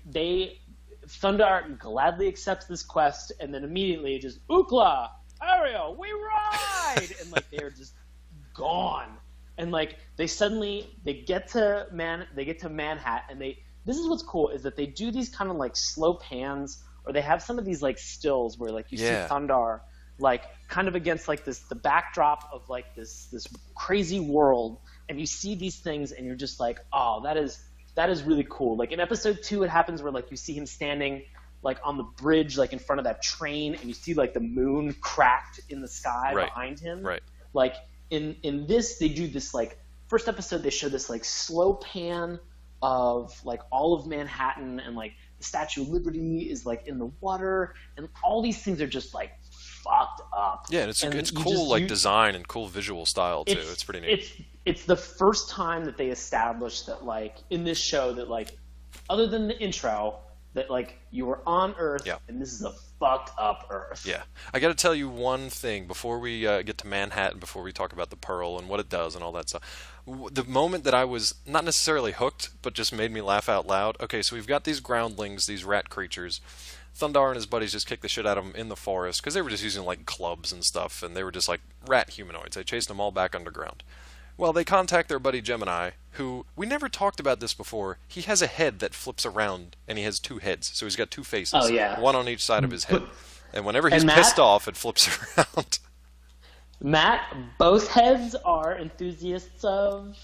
Thundarr gladly accepts this quest, and then immediately just Ookla, Ariel, we ride, and like they're just gone. And like they get to Manhattan, and this is what's cool, is that they do these kind of like slow pans, or they have some of these like stills where like you see Thundarr like kind of against like the backdrop of like this crazy world, and you see these things and you're just like, oh, that is really cool. Like in episode 2, it happens where like you see him standing like on the bridge like in front of that train, and you see like the moon cracked in the sky behind him. Right. Like in this, they do this like first episode, they show this like slow pan of like all of Manhattan, and like the Statue of Liberty is like in the water, and all these things are just like fucked up. Yeah, and it's cool design and cool visual style too. It's pretty neat. It's the first time that they established that like in this show that like other than the intro that like you were on Earth, and this is a fucked up Earth. Yeah, I got to tell you one thing before we get to Manhattan, before we talk about the Pearl and what it does and all that stuff. The moment that I was not necessarily hooked, but just made me laugh out loud. Okay, so we've got these groundlings, these rat creatures. Thundarr and his buddies just kicked the shit out of them in the forest because they were just using like clubs and stuff, and they were just like rat humanoids. They chased them all back underground. Well, they contact their buddy Gemini, who, we never talked about this before. He has a head that flips around, and he has 2 heads. So he's got 2 faces. Oh, yeah. One on each side of his head. And whenever he's pissed off, it flips around. Matt, both heads are enthusiasts of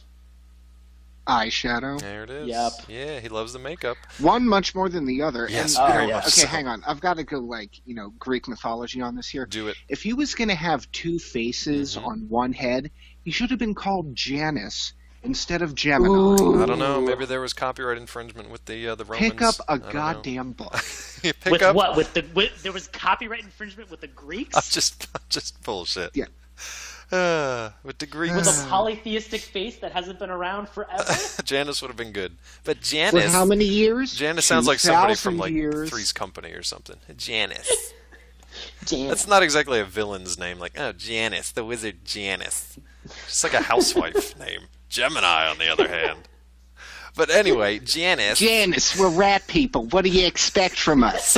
eyeshadow. There it is. Yep. Yeah, he loves the makeup. One much more than the other. Yes, and, very much okay, so. hang on. I've got to go like, Greek mythology on this here. Do it. If he was going to have 2 faces on one head, he should have been called Janus instead of Gemini. Ooh. I don't know. Maybe there was copyright infringement with the Romans. Pick up a goddamn book. There was copyright infringement with the Greeks? I'm just bullshit. Yeah. With the Greeks. With a polytheistic face that hasn't been around forever? Janus would have been good. But Janus... For how many years? Janus sounds like somebody from like years. Three's Company or something. Janus. That's not exactly a villain's name. Like, oh, Janus, the wizard Janus. It's like a housewife name. Gemini, on the other hand. But anyway, Janus... Janus, we're rat people. What do you expect from us?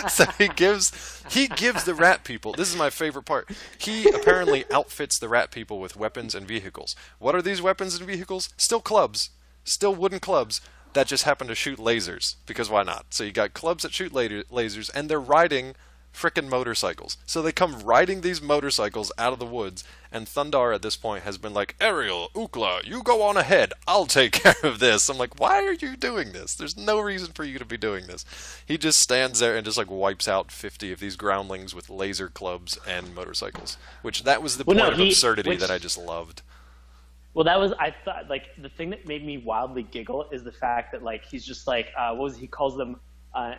So he gives the rat people... This is my favorite part. He apparently outfits the rat people with weapons and vehicles. What are these weapons and vehicles? Still clubs. Still wooden clubs that just happen to shoot lasers. Because why not? So you got clubs that shoot lasers, and they're riding frickin' motorcycles. So they come riding these motorcycles out of the woods, and Thundarr at this point has been like, Ariel, Ukla, you go on ahead. I'll take care of this. I'm like, why are you doing this? There's no reason for you to be doing this. He just stands there and just like wipes out 50 of these groundlings with laser clubs and motorcycles. Which that was the point of absurdity that I just loved. Well, that was, I thought, like, the thing that made me wildly giggle is the fact that, like, he's just like, what was he calls them,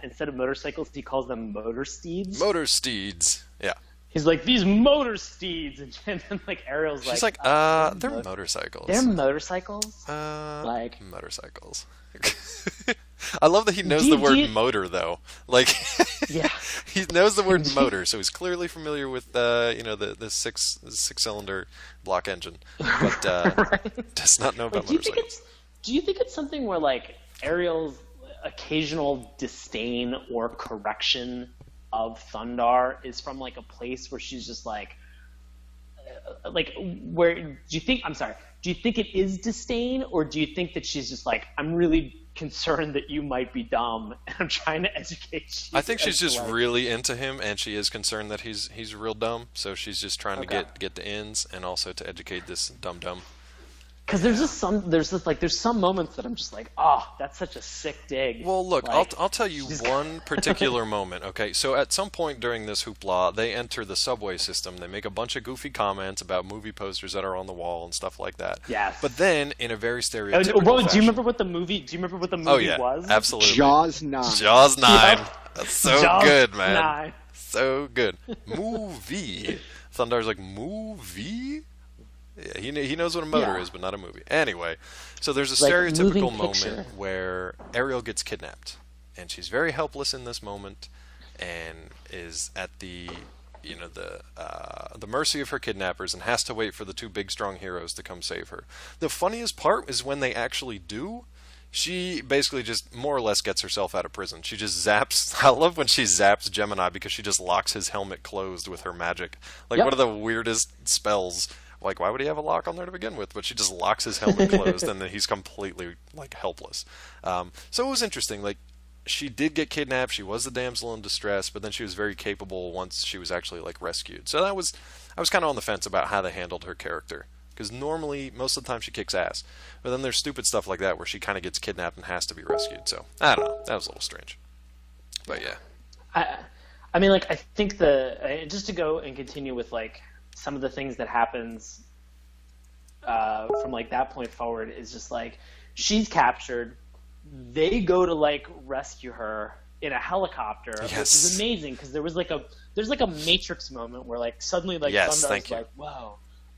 instead of motorcycles, he calls them motor steeds. Motor steeds, yeah. He's like, these motor steeds, and then, like, Ariel's She's like, they're motorcycles. They're motorcycles? Like, motorcycles. I love that he knows the word motor, though. Like, yeah, he knows the word motor, so he's clearly familiar with the six-cylinder block engine, but right. does not know about motorcycles. Do you think it's something where like Ariel's occasional disdain or correction of Thundarr is from like a place where she's just like where do you think? I'm sorry. Do you think it is disdain, or do you think that she's just like, I'm really concerned that you might be dumb, and I'm trying to educate you? I think she's just really into him, and she is concerned that he's real dumb. So she's just trying to get the ins, and also to educate this dumb. Because there's some moments that I'm just like, oh, that's such a sick dig. Well, look, like, I'll tell you one particular moment. Okay, so at some point during this hoopla, they enter the subway system. They make a bunch of goofy comments about movie posters that are on the wall and stuff like that. Yes. But then, in a very stereotypical fashion, do you remember what the movie? Oh yeah, was? Absolutely. Jaws 9. Jaws 9. Yep. That's so Jaws good, man. 9. So good. Movie. Thundar's like, movie? Yeah, he knows what a motor is, but not a movie. Anyway, so there's a stereotypical moment where Ariel gets kidnapped, and she's very helpless in this moment, and is at the mercy of her kidnappers, and has to wait for the two big strong heroes to come save her. The funniest part is when they actually do. She basically just more or less gets herself out of prison. She just zaps. I love when she zaps Gemini because she just locks his helmet closed with her magic. Like, one of the weirdest spells. Like, why would he have a lock on there to begin with? But she just locks his helmet closed, and then he's completely, like, helpless. So it was interesting. Like, she did get kidnapped. She was the damsel in distress, but then she was very capable once she was actually, like, rescued. So I was kind of on the fence about how they handled her character. Because normally, most of the time, she kicks ass. But then there's stupid stuff like that where she kind of gets kidnapped and has to be rescued. So, I don't know. That was a little strange. But, yeah. I mean, like, I think just to go and continue with, like, some of the things that happens from like that point forward is just like, she's captured, they go to like rescue her in a helicopter, which is amazing because there's like a Matrix moment where like suddenly like Thundar's like, whoa,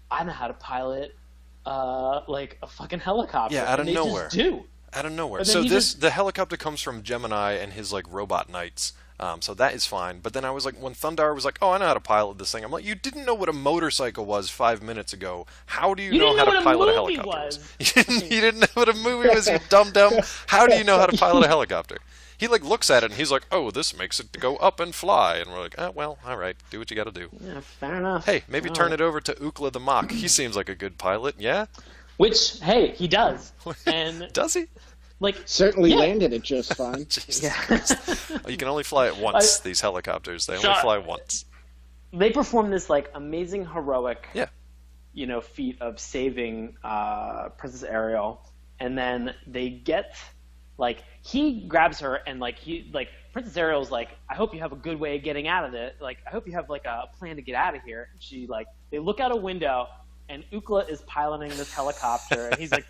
I know how to pilot like a fucking helicopter. Yeah, out of nowhere. Just do. Out of nowhere. So the helicopter comes from Gemini and his like robot knights. So that is fine. But then I was like, when Thundarr was like, oh, I know how to pilot this thing. I'm like, you didn't know what a motorcycle was 5 minutes ago. How do you know how to pilot a helicopter? You didn't know what a movie was, you dum-dum. How do you know how to pilot a helicopter? He like looks at it and he's like, oh, this makes it go up and fly. And we're like, oh, well, all right, do what you got to do. Yeah, fair enough. Hey, maybe turn it over to Ukla the Mock. He seems like a good pilot, yeah? Which, hey, he does. And does he? Like, certainly landed it just fine. Well, you can only fly it once, these helicopters. They only fly once. They perform this like amazing heroic feat of saving Princess Ariel, and then they get like, he grabs her and like Princess Ariel's like, I hope you have a good way of getting out of it. Like, I hope you have like a plan to get out of here. She like, they look out a window and Ukla is piloting this helicopter and he's like,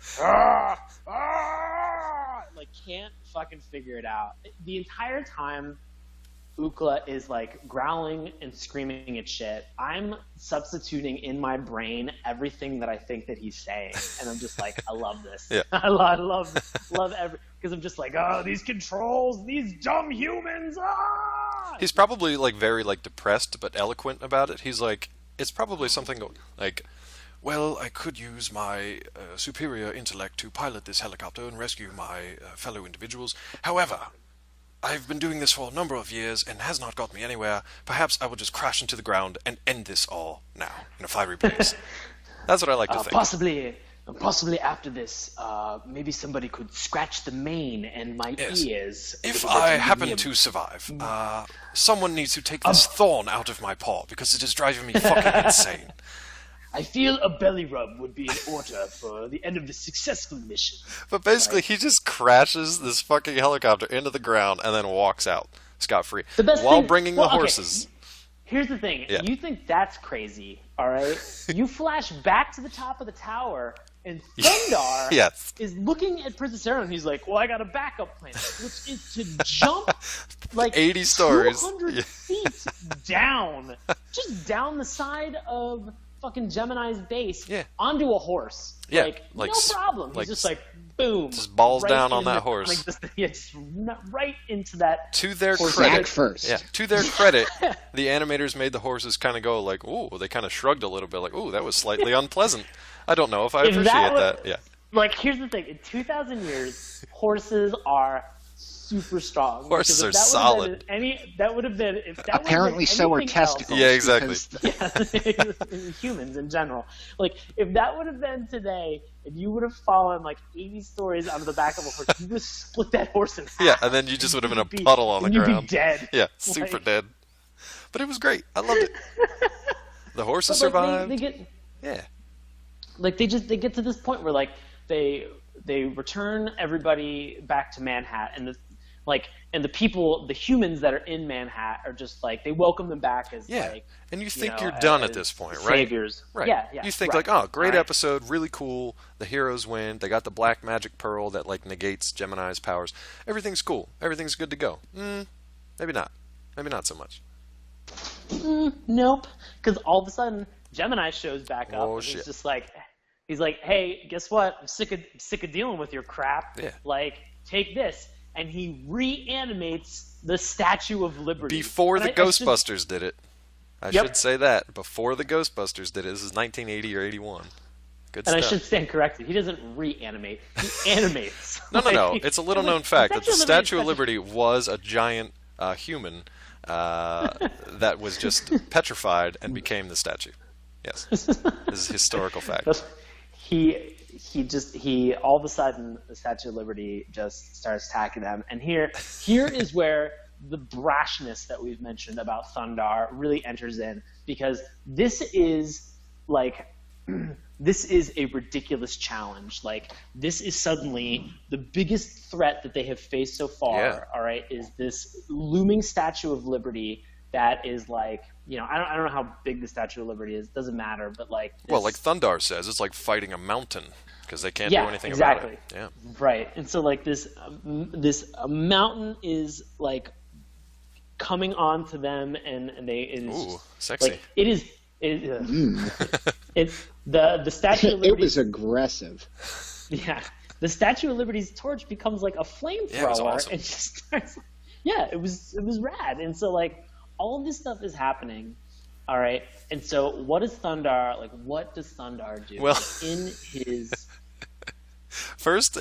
like can't fucking figure it out. The entire time Ukla is like growling and screaming at shit. I'm substituting in my brain everything that I think that he's saying, and I'm just like, I love this. Yeah. I love every, because I'm just like, oh, these controls, these dumb humans. Ah! He's probably like very like depressed but eloquent about it. He's like, it's probably something like, well, I could use my superior intellect to pilot this helicopter and rescue my fellow individuals. However, I've been doing this for a number of years and has not got me anywhere. Perhaps I will just crash into the ground and end this all now in a fiery blaze. That's what I like to think. possibly after this, maybe somebody could scratch the mane and my ears. If I happen to survive, someone needs to take this thorn out of my paw because it is driving me fucking insane. I feel a belly rub would be in order for the end of the successful mission. But basically, he just crashes this fucking helicopter into the ground and then walks out scot-free while bringing the horses. Okay. Here's the thing. Yeah. You think that's crazy, all right? You flash back to the top of the tower, and Thundarr is looking at Princess Arrow, and he's like, well, I got a backup plan, which is to jump like 80 stories. 200 feet down, just down the side of fucking Gemini's base onto a horse. Yeah, no problem. He's just like, boom. Just balls down on that horse. Just right into that. To their credit, to their credit, the animators made the horses kind of go like, ooh, they kind of shrugged a little bit like, ooh, that was slightly unpleasant. I don't know if I appreciate that. Yeah. Like, here's the thing. In 2,000 years, horses are super strong. Horses are solid. Apparently, so are testicles. Yeah, exactly. Humans in general. Like, if that would have been today, if you would have fallen like 80 stories onto the back of a horse, you would have split that horse in half. Yeah, and then you just would have been a puddle on the ground. You'd be dead. Yeah, super dead. But it was great. I loved it. The horses survived. Like, they get to this point where like they return everybody back to Manhattan, and the people, the humans that are in Manhattan are just like, they welcome them back as and you think you're done at this point, right? Saviors. Right. Yeah. You think like, oh, great episode, really cool. The heroes win. They got the black magic pearl that like negates Gemini's powers. Everything's cool. Everything's good to go. Maybe not. Maybe not so much. Nope. Because all of a sudden, Gemini shows back up. And he's just like, hey, guess what? I'm sick of dealing with your crap. Yeah. Like, take this. And he reanimates the Statue of Liberty. Before the Ghostbusters did it. I should say that. Before the Ghostbusters did it. This is 1980 or 81. Good stuff. And I should stand corrected. He doesn't reanimate. He animates. No. It's a little-known fact that the Statue of Liberty was a giant human that was just petrified and became the statue. Yes. This is historical fact. He all of a sudden, the Statue of Liberty just starts attacking them, and here is where the brashness that we've mentioned about Thundarr really enters in, because this is a ridiculous challenge. Like, this is suddenly the biggest threat that they have faced so far. Yeah. All right, is this looming Statue of Liberty that is like, I don't know how big the Statue of Liberty is. It doesn't matter, but like. Well, like Thundarr says, it's like fighting a mountain because they can't do anything about it. Yeah. Right, and so like this mountain is like coming onto them, and ooh, sexy. Like, it is. It's the Statue of Liberty. It was aggressive. Yeah, the Statue of Liberty's torch becomes like a flamethrower, it was awesome. and just starts. Yeah, it was rad, and so like all of this stuff is happening. All right, and so what does Thundarr do? Well, in his first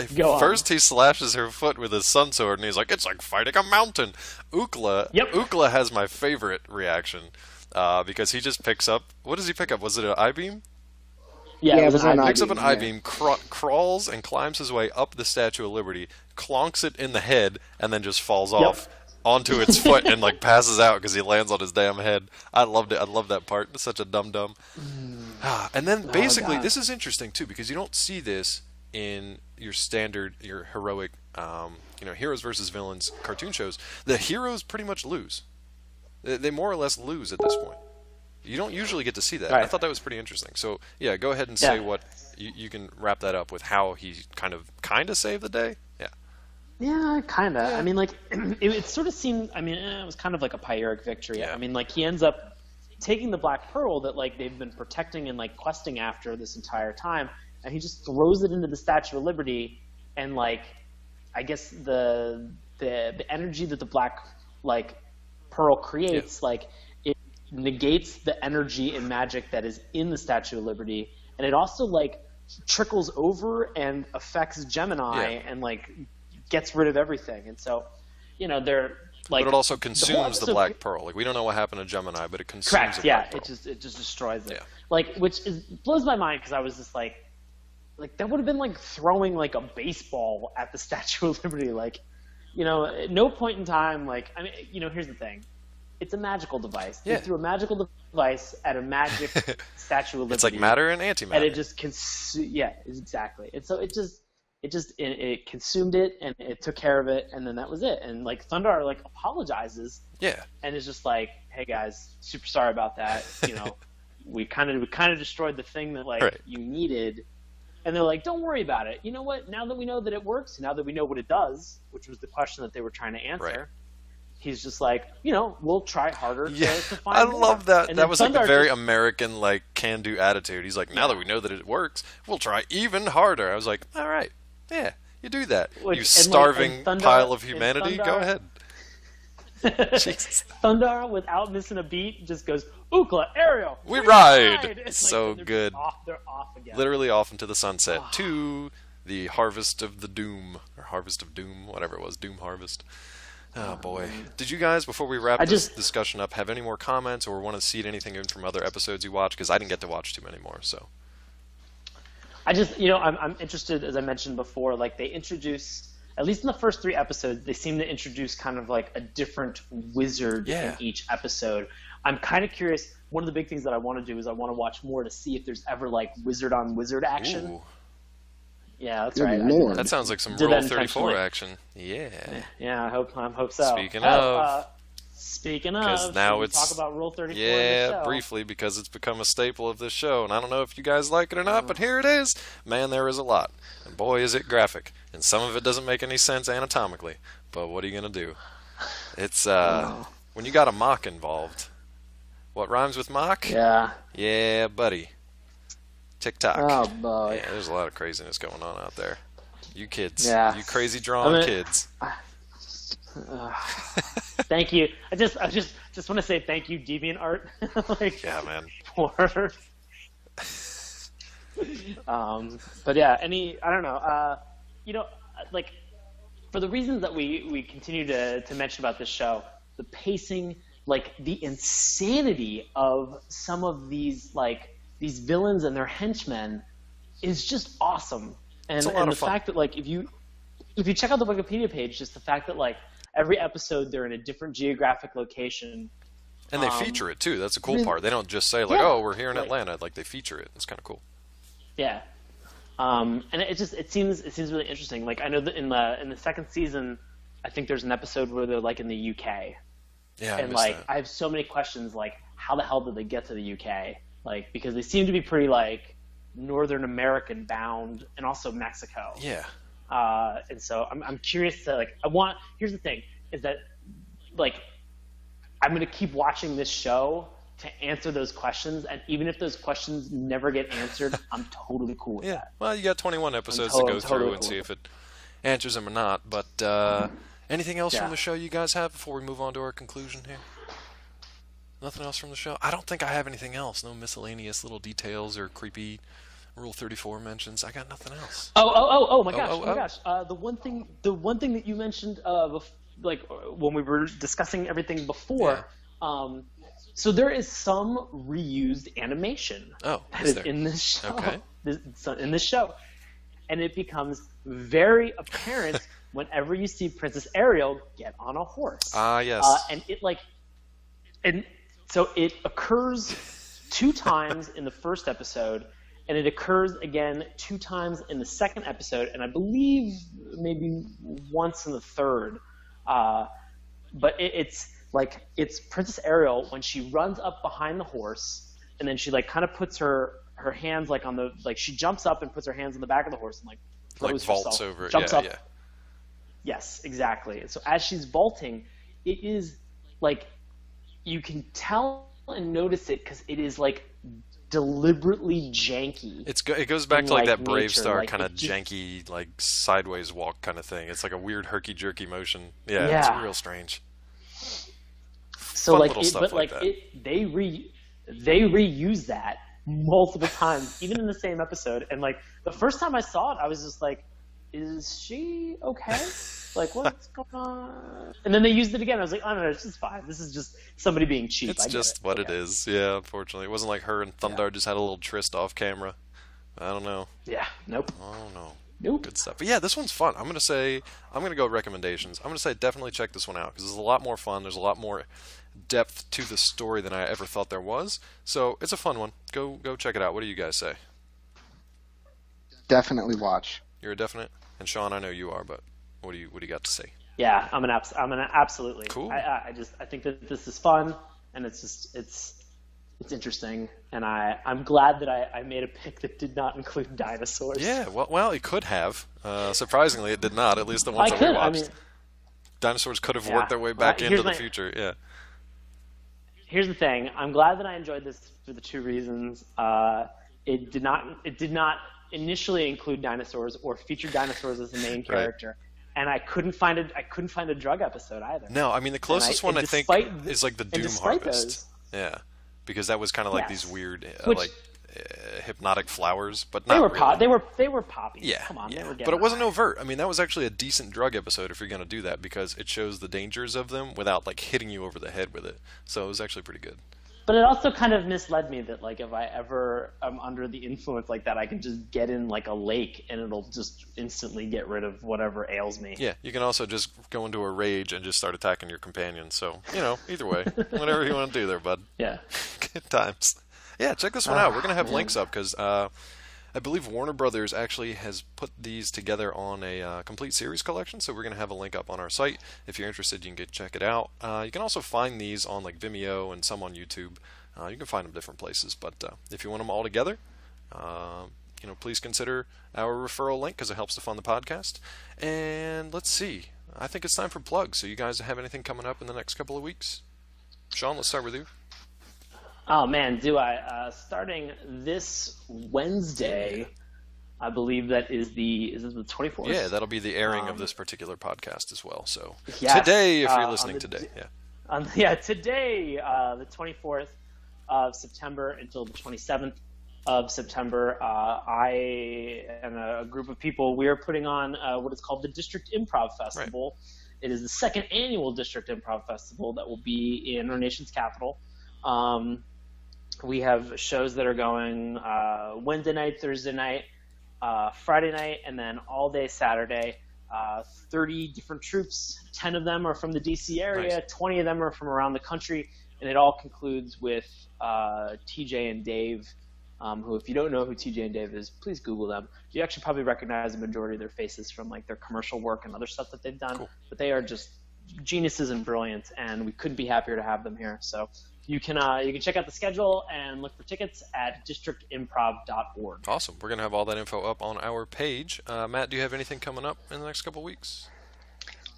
he slashes her foot with his sun sword, and he's like, it's like fighting a mountain. Ookla has my favorite reaction. Because he just picks up. What does he pick up? Was it an I-beam? Yeah, it was an I-beam. Picks up an I-beam, crawls and climbs his way up the Statue of Liberty, clonks it in the head, and then just falls off onto its foot and like passes out because he lands on his damn head. I loved it. I love that part. It's such a dum-dum. And then basically, this is interesting too, because you don't see this in your standard, your heroic, heroes versus villains cartoon shows. The heroes pretty much lose. They more or less lose at this point. You don't usually get to see that. Right. I thought that was pretty interesting. So, yeah, go ahead and say what you can wrap that up with how he kind of saved the day. Yeah. Yeah, kind of. Yeah. I mean, like, it sort of seemed, it was kind of like a Pyrrhic victory. Yeah. I mean, like, he ends up taking the Black Pearl that, like, they've been protecting and, like, questing after this entire time, and he just throws it into the Statue of Liberty, and, like, I guess the energy that the Black, like, Pearl creates, like, it negates the energy and magic that is in the Statue of Liberty, and it also like trickles over and affects Gemini and like gets rid of everything. And so, they're like. But it also consumes the Black Pearl. Like, we don't know what happened to Gemini, but it consumes the Black Pearl. It just destroys it. Yeah. Like, which blows my mind, because I was just like, like that would have been like throwing like a baseball at the Statue of Liberty. Like, you know, at no point in time, like, I mean, you know, here's the thing. It's a magical device. Yeah. They threw a magical device at a magic Statue of Liberty. It's like matter and antimatter. And it just yeah, exactly. And so it consumed it, and it took care of it, and then that was it. And like Thundarr like apologizes. Yeah. And it's just like, hey guys, super sorry about that. You know, we kind of destroyed the thing that like you needed. And they're like, don't worry about it. You know what? Now that we know that it works, now that we know what it does, which was the question that they were trying to answer, he's just like, you know, we'll try harder to find I more. love that. And that was like a Thundarr very American, like, can-do attitude. He's like, now that we know that it works, we'll try even harder. I was like, all right, yeah, you do that. You starving pile of humanity, go ahead. Thundarr, without missing a beat, just goes, Ookla, Ariel, we ride! It's so like, good. They're off again. Literally off into the sunset to the Harvest of the Doom, or Harvest of Doom, whatever it was, Doom Harvest. Oh boy. Did you guys, before we wrap this discussion up, have any more comments or want to see anything in from other episodes you watched? Because I didn't get to watch too many more, so. I just, you know, I'm interested, as I mentioned before, like they introduce, at least in the first 3 episodes, they seem to introduce kind of like a different wizard in each episode. I'm kind of curious. One of the big things that I want to do is I want to watch more to see if there's ever like wizard on wizard action. Ooh. Yeah, that's right. That sounds like some Rule 34 action. Yeah. Yeah, I hope so. Speaking of, because now it's talk about Rule 34. In the show. Briefly, because it's become a staple of this show, and I don't know if you guys like it or not, but here it is. Man, there is a lot, and boy, is it graphic, and some of it doesn't make any sense anatomically. But what are you gonna do? It's when you got a mock involved. What rhymes with mock? Yeah. Yeah, buddy. TikTok. Oh boy. Yeah, there's a lot of craziness going on out there. You kids. Yeah. You crazy drawn kids. Thank you. I just want to say thank you, DeviantArt. like, yeah, man. But yeah, I don't know. You know, like for the reasons that we continue to mention about this show, the pacing, like the insanity of some of these these villains and their henchmen is just awesome. And the fact that like if you check out the Wikipedia page, just the fact that like every episode they're in a different geographic location. And they feature it too. That's the cool part. They don't just say like, "Oh, we're here in Atlanta." Like they feature it. It's kind of cool. Yeah. And it seems really interesting. Like I know that in the second season, I think there's an episode where they're like in the UK. Yeah. And like I have so many questions like how the hell did they get to the UK? Like because they seem to be pretty like Northern American bound and also Mexico. Yeah. And so I'm curious to like here's the thing is that like I'm going to keep watching this show to answer those questions, and even if those questions never get answered, I'm totally cool with that. Well, you got 21 episodes to go through and see if it answers them or not. But anything else from the show you guys have before we move on to our conclusion here? Nothing else from the show? I don't think I have anything else. No miscellaneous little details or creepy Rule 34 mentions. I got nothing else. Oh my gosh. The one thing that you mentioned like when we were discussing everything before, so there is some reused animation that is in this show. Okay. In this show. And it becomes very apparent whenever you see Princess Ariel get on a horse. Ah, yes. And so it occurs 2 times in the first episode, and it occurs again 2 times in the second episode, and I believe maybe once in the third. But it's Princess Ariel when she runs up behind the horse, and then she like kind of puts her hands like on the she jumps up and puts her hands on the back of the horse and like throws vaults herself, over it. Jumps up. Yeah. Yes, exactly. And so as she's vaulting, it is like you can tell and notice it because it is like deliberately janky. It goes back to like that Brave nature. Star like, kind of janky, like sideways walk kind of thing. It's like a weird herky jerky motion. Yeah, it's real strange. So Fun like, little stuff like that. They reuse that multiple times, even in the same episode. And like the first time I saw it, I was just like, "Is she okay? Like what's going on?" And then they used it again. I was like, "Oh no, it's just fine. This is just somebody being cheap." It's just what it is. Yeah, unfortunately, it wasn't like her and Thundarr just had a little tryst off camera. I don't know. Yeah, nope. Oh no. Nope. Good stuff. But yeah, this one's fun. I'm gonna go recommendations. I'm gonna say definitely check this one out because it's a lot more fun. There's a lot more depth to the story than I ever thought there was. So it's a fun one. Go check it out. What do you guys say? Definitely watch. You're a definite, and Sean, I know you are, but what do you got to say? Yeah, I'm an absolutely. Cool. I think that this is fun, and it's interesting, and I'm glad that I made a pick that did not include dinosaurs. Yeah, well, it could have. Surprisingly, it did not. At least the ones that we watched. Dinosaurs could have worked their way back into the future. Yeah. Here's the thing. I'm glad that I enjoyed this for the two reasons. It did not initially include dinosaurs or feature dinosaurs as the main character. Right. And I couldn't find a drug episode either. No, I mean the closest one I think is like the Doom Harvest. Yeah, because that was kind of like these weird hypnotic flowers, but not really. They were poppy. Yeah, come on, yeah. They were but it wasn't overt. I mean, that was actually a decent drug episode if you're going to do that because it shows the dangers of them without like hitting you over the head with it. So it was actually pretty good. But it also kind of misled me that like if I ever am under the influence like that, I can just get in like a lake and it'll just instantly get rid of whatever ails me. Yeah, you can also just go into a rage and just start attacking your companion. So, either way, whatever you want to do there, bud. Yeah. Good times. Yeah, check this one out. We're going to have links up because I believe Warner Brothers actually has put these together on a complete series collection, so we're going to have a link up on our site. If you're interested, you can check it out. You can also find these on like Vimeo and some on YouTube. You can find them different places, but if you want them all together, please consider our referral link because it helps to fund the podcast. And let's see. I think it's time for plugs. So you guys have anything coming up in the next couple of weeks? Sean, let's start with you. Oh man, do I? Starting this Wednesday, I believe that is the 24th. Yeah, that'll be the airing of this particular podcast as well. So today, if you're listening today, today, the 24th of September until the 27th of September, I and a group of people, we are putting on what is called the District Improv Festival. Right. It is the second annual District Improv Festival that will be in our nation's capital. We have shows that are going Wednesday night, Thursday night, Friday night, and then all day Saturday. 30 different troops, 10 of them are from the D.C. area, nice. 20 of them are from around the country, and it all concludes with TJ and Dave, who, if you don't know who TJ and Dave is, please Google them. You actually probably recognize the majority of their faces from like their commercial work and other stuff that they've done, cool. But they are just geniuses and brilliant, and we couldn't be happier to have them here. So you can check out the schedule and look for tickets at districtimprov.org. Awesome. We're going to have all that info up on our page. Matt, do you have anything coming up in the next couple of weeks?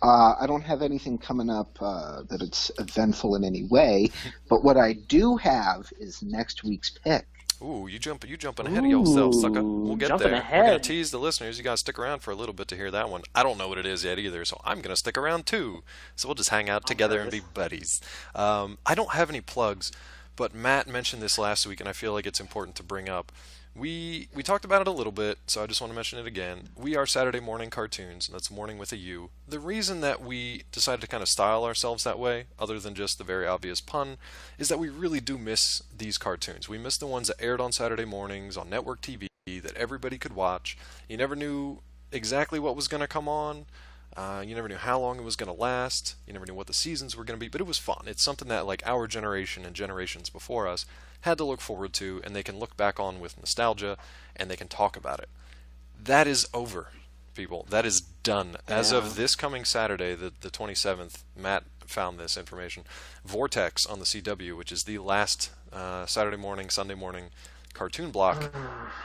I don't have anything coming up that it's eventful in any way, but what I do have is next week's pick. Ooh, you jumping ahead of yourself, sucker. We'll get there. Ahead. We're going to tease the listeners. You got to stick around for a little bit to hear that one. I don't know what it is yet either, so I'm going to stick around too. So we'll just hang out together and be buddies. I don't have any plugs, but Matt mentioned this last week, and I feel like it's important to bring up. We talked about it a little bit, so I just want to mention it again. We are Saturday Morning Cartoons, and that's morning with a U. The reason that we decided to kind of style ourselves that way, other than just the very obvious pun, is that we really do miss these cartoons. We miss the ones that aired on Saturday mornings on network TV that everybody could watch. You never knew exactly what was going to come on. You never knew how long it was going to last. You never knew what the seasons were going to be, but it was fun. It's something that like our generation and generations before us had to look forward to, and they can look back on with nostalgia, and they can talk about it. That is over, people. That is done. As of this coming Saturday, the 27th, Matt found this information. Vortex on the CW, which is the last Saturday morning, Sunday morning cartoon block,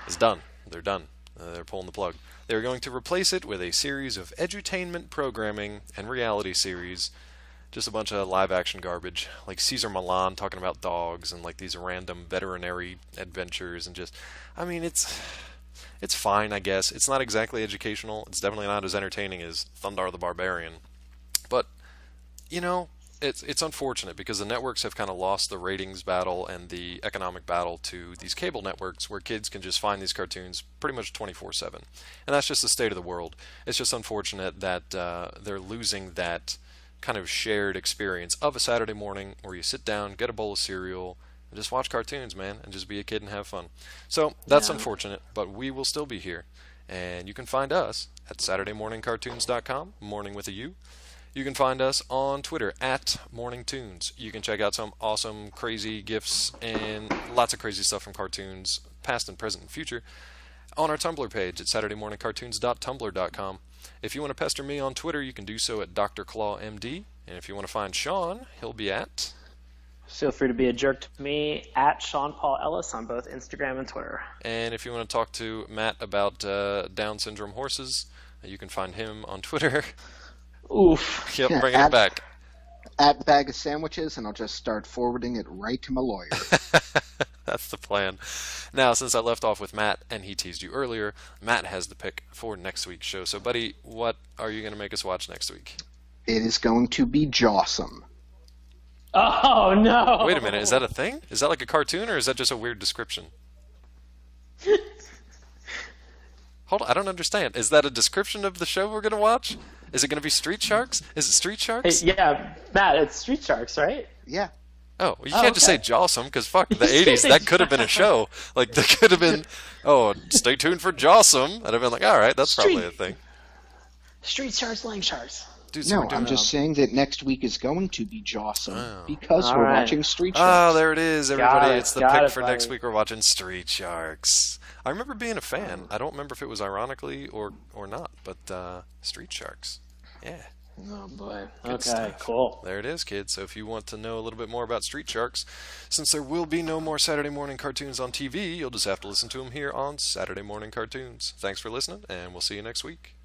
is done. They're done. They're pulling the plug. They're going to replace it with a series of edutainment programming and reality series. Just a bunch of live-action garbage, like Caesar Milan talking about dogs and like these random veterinary adventures, and just, I mean, it's fine, I guess. It's not exactly educational. It's definitely not as entertaining as Thundarr the Barbarian, but it's unfortunate because the networks have kind of lost the ratings battle and the economic battle to these cable networks, where kids can just find these cartoons pretty much 24/7, and that's just the state of the world. It's just unfortunate that they're losing that kind of shared experience of a Saturday morning where you sit down, get a bowl of cereal, just watch cartoons, man, and just be a kid and have fun. So that's unfortunate, but we will still be here. And you can find us at SaturdayMorningCartoons.com, morning with a U. You can find us on Twitter at MorningToons. You can check out some awesome, crazy GIFs and lots of crazy stuff from cartoons, past and present and future, on our Tumblr page at SaturdayMorningCartoons.tumblr.com. If you want to pester me on Twitter, you can do so at DrClawMD. And if you want to find Sean, he'll be at... Feel free to be a jerk to me at Sean Paul Ellis on both Instagram and Twitter. And if you want to talk to Matt about Down syndrome horses, you can find him on Twitter. Oof. Yep, bringing it back. At Bag of Sandwiches, and I'll just start forwarding it right to my lawyer. That's the plan. Now, since I left off with Matt, and he teased you earlier, Matt has the pick for next week's show. So, buddy, what are you going to make us watch next week? It is going to be Jawsome. Oh, no! Wait a minute, is that a thing? Is that like a cartoon, or is that just a weird description? Hold on, I don't understand. Is that a description of the show we're going to watch? Is it going to be Street Sharks? Is it Street Sharks? Hey, yeah, Matt, it's Street Sharks, right? Yeah. Oh, you can't just say Jawsome, because fuck, the 80s, that could have been a show. Like, that could have been, stay tuned for Jawsome. I'd have been like, alright, that's probably a thing. Street Sharks, Lang Sharks. Dude, no, I'm just saying that next week is going to be Jawsome because we're watching Street Sharks. Oh, there it is, everybody. It's the pick for next week. We're watching Street Sharks. I remember being a fan. I don't remember if it was ironically or not, but Street Sharks. Yeah. Oh, boy. Good stuff. Cool. There it is, kids. So if you want to know a little bit more about Street Sharks, since there will be no more Saturday morning cartoons on TV, you'll just have to listen to them here on Saturday Morning Cartoons. Thanks for listening, and we'll see you next week.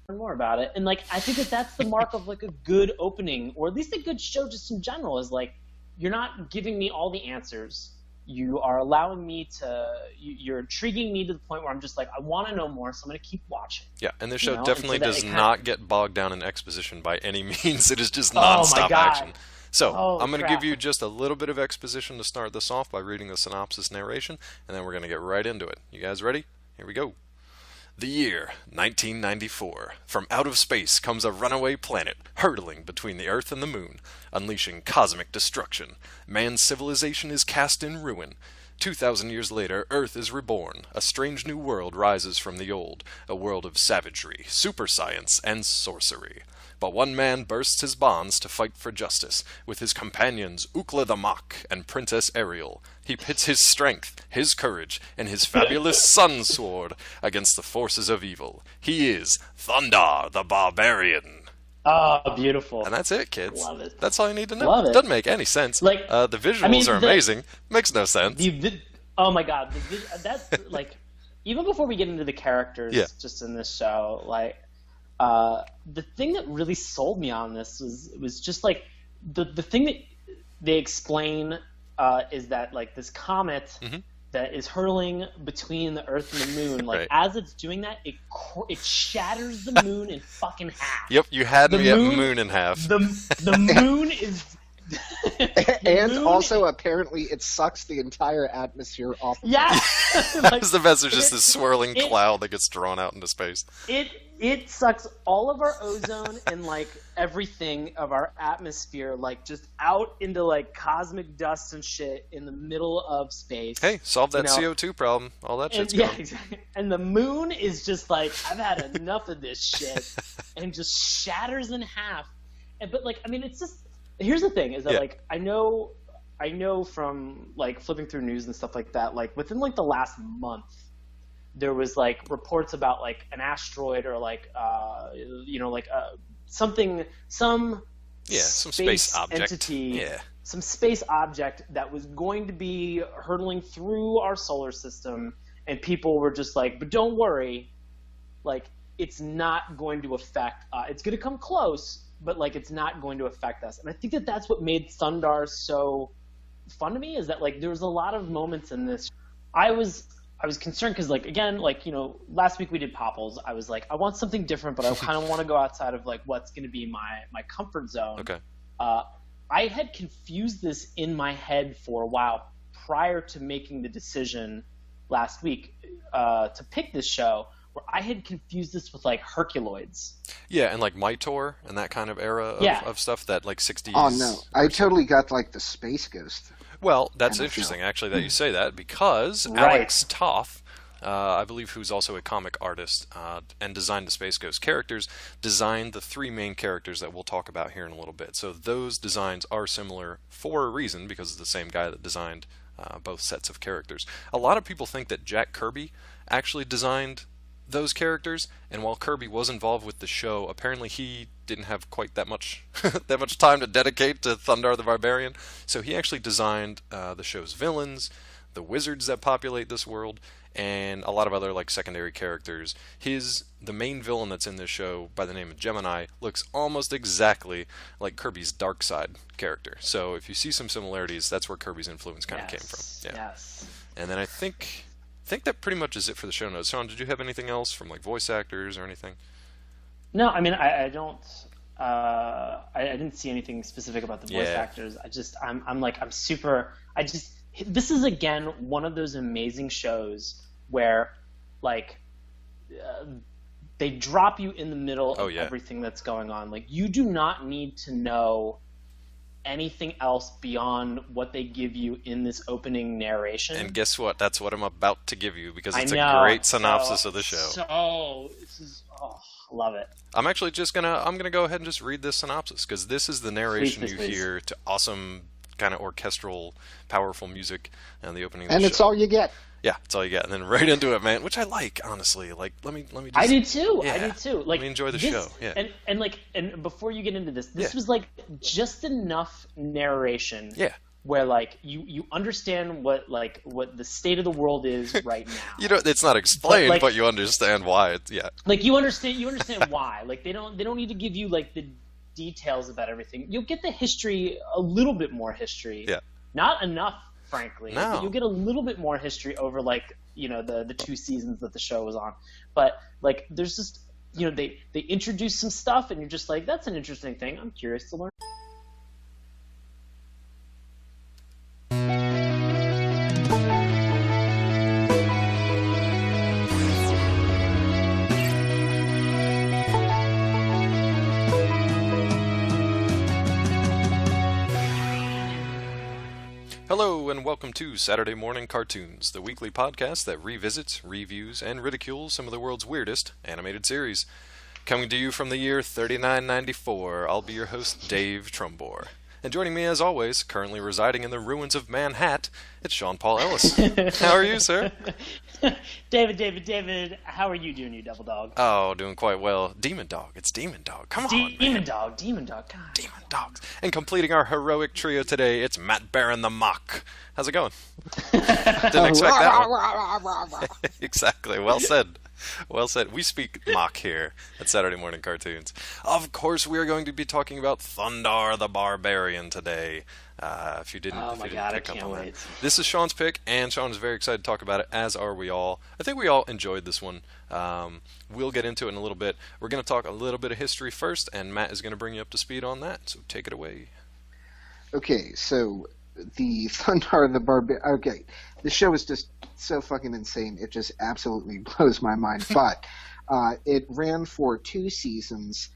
More about it, and like I think that's the mark of like a good opening, or at least a good show just in general, is like you're not giving me all the answers, you are allowing me to, you're intriguing me to the point where I'm just like, I want to know more, so I'm going to keep watching. Yeah, and this show definitely does not get bogged down in exposition by any means. It is just non-stop action. So I'm going to give you just a little bit of exposition to start this off by reading the synopsis narration, and then we're going to get right into it. You guys ready? Here we go. The year 1994. From out of space comes a runaway planet, hurtling between the Earth and the Moon, unleashing cosmic destruction. Man's civilization is cast in ruin. 2,000 years later, Earth is reborn. A strange new world rises from the old, a world of savagery, super science, and sorcery. But one man bursts his bonds to fight for justice. With his companions Ukla the Mock and Princess Ariel, he pits his strength, his courage, and his fabulous sun sword against the forces of evil. He is Thundarr the Barbarian. Oh, beautiful. And that's it, kids. Love it. That's all you need to know. Love it. Doesn't make any sense. Like, the visuals are amazing. Makes no sense. Oh my god. That's like, even before we get into the characters just in this show, like, the thing that really sold me on this was just like the thing that they explain is that like this comet that is hurtling between the Earth and the Moon, like as it's doing that, it shatters the moon in fucking half. Yep, you had me at moon in half. The moon is. And also, apparently, it sucks the entire atmosphere off. Yeah, like, the best is just this swirling cloud that gets drawn out into space. It sucks all of our ozone and like everything of our atmosphere, like just out into like cosmic dust and shit in the middle of space. Hey, solve that CO2 problem. All that shit's gone. Yeah, exactly. And the moon is just like, I've had enough of this shit, and just shatters in half. But like, I mean, it's just. Here's the thing: is that like I know from like flipping through news and stuff like that. Like within like the last month, there was like reports about like an asteroid or like something some space object entity, some space object that was going to be hurtling through our solar system, and people were just like, but don't worry, like it's not going to affect. It's going to come close. But like it's not going to affect us, and I think that that's what made Thundarr so fun to me. Is that like there was a lot of moments in this. I was concerned because like again like last week we did Popples. I was like I want something different, but I kind of want to go outside of like what's going to be my comfort zone. Okay. I had confused this in my head for a while prior to making the decision last week to pick this show. Where I had confused this with like Herculoids. Yeah, and like Mytor and that kind of era of stuff that like 60s. Oh no, I totally got like the Space Ghost. Well, that's interesting, actually, that you say that, because Alex Toth, I believe, who's also a comic artist and designed the Space Ghost characters, designed the three main characters that we'll talk about here in a little bit. So those designs are similar for a reason, because it's the same guy that designed both sets of characters. A lot of people think that Jack Kirby actually designed those characters, and while Kirby was involved with the show, apparently he didn't have quite that much time to dedicate to Thundarr the Barbarian, so he actually designed the show's villains, the wizards that populate this world, and a lot of other like secondary characters. The main villain that's in this show, by the name of Gemini, looks almost exactly like Kirby's Dark Side character. So if you see some similarities, that's where Kirby's influence kind of came from. Yeah. Yes. And then I think that pretty much is it for the show notes. Sean, did you have anything else from like voice actors or anything? No, I mean I don't. I didn't see anything specific about the voice actors. This is again one of those amazing shows where like they drop you in the middle of everything that's going on. Like you do not need to know anything else beyond what they give you in this opening narration. And guess what? That's what I'm about to give you, because it's a great synopsis of the show. I love it. I'm actually just gonna go ahead and just read this synopsis, because this is the narration please. hear to awesome kind of orchestral, powerful music and the opening of the show. And it's all you get. Yeah, it's all you get, and then right into it, man. Which I like, honestly. Like, let me. Just, I do too. Yeah, I do too. Like, let me enjoy the show. Yeah. And before you get into this was like just enough narration. Yeah. Where like you understand what the state of the world is right now. It's not explained, but you understand why. Like you understand why. Like they don't need to give you like the details about everything. You'll get the history, a little bit more history. Yeah. Not enough, frankly. No. But you'll get a little bit more history over like the 2 seasons that the show was on. But like there's just they introduce some stuff and you're just like, that's an interesting thing. I'm curious to learn. Hello and welcome to Saturday Morning Cartoons, the weekly podcast that revisits, reviews, and ridicules some of the world's weirdest animated series. Coming to you from the year 3994, I'll be your host, Dave Trumbore. And joining me as always, currently residing in the ruins of Manhattan, it's Sean Paul Ellis. How are you, sir? David, how are you doing, you double dog? Oh, doing quite well. Demon Dog, it's Demon Dog. Come on, Demon Dog, God. Demon Dogs. And completing our heroic trio today, it's Matt Barron the Mock. How's it going? Didn't expect that one. Exactly, well said. Well said. We speak mock here at Saturday Morning Cartoons. Of course, we are going to be talking about Thundarr the Barbarian today. If you didn't pick up on that. This is Sean's pick, and Sean is very excited to talk about it, as are we all. I think we all enjoyed this one. We'll get into it in a little bit. We're going to talk a little bit of history first, and Matt is going to bring you up to speed on that, so take it away. Okay, so the Thundarr the Barbarian... Okay, the show is just so fucking insane. It just absolutely blows my mind. But it ran for 2 seasons.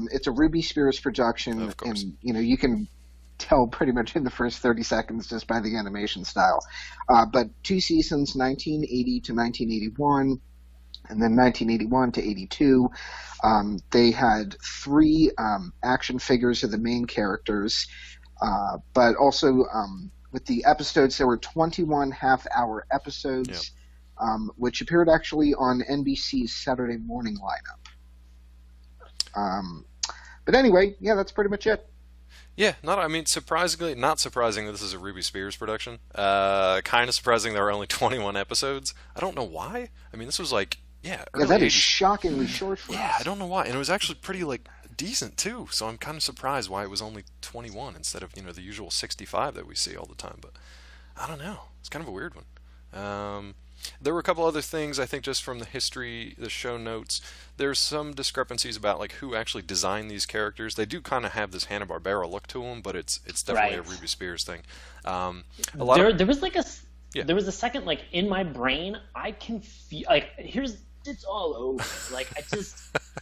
It's a Ruby Spears production, and you can tell pretty much in the first 30 seconds just by the animation style. But 2 seasons, 1980 to 1981, and then 1981 to 82. They had 3 action figures of the main characters, but also with the episodes, there were 21 half-hour episodes, which appeared actually on NBC's Saturday morning lineup. But anyway, yeah, that's pretty much it. Yeah, surprisingly, not surprising that this is a Ruby Spears production. Kind of surprising there were only 21 episodes. I don't know why. I mean, this was like, early that 80s. Is shockingly short for us. Yeah, I don't know why. And it was actually pretty, decent, too. So I'm kind of surprised why it was only 21 instead of, the usual 65 that we see all the time. But I don't know. It's kind of a weird one. There were a couple other things, I think, just from the history, the show notes. There's some discrepancies about who actually designed these characters. They do kind of have this Hanna-Barbera look to them, but it's definitely a Ruby Spears thing. There was a second in my brain. I can feel it's all over.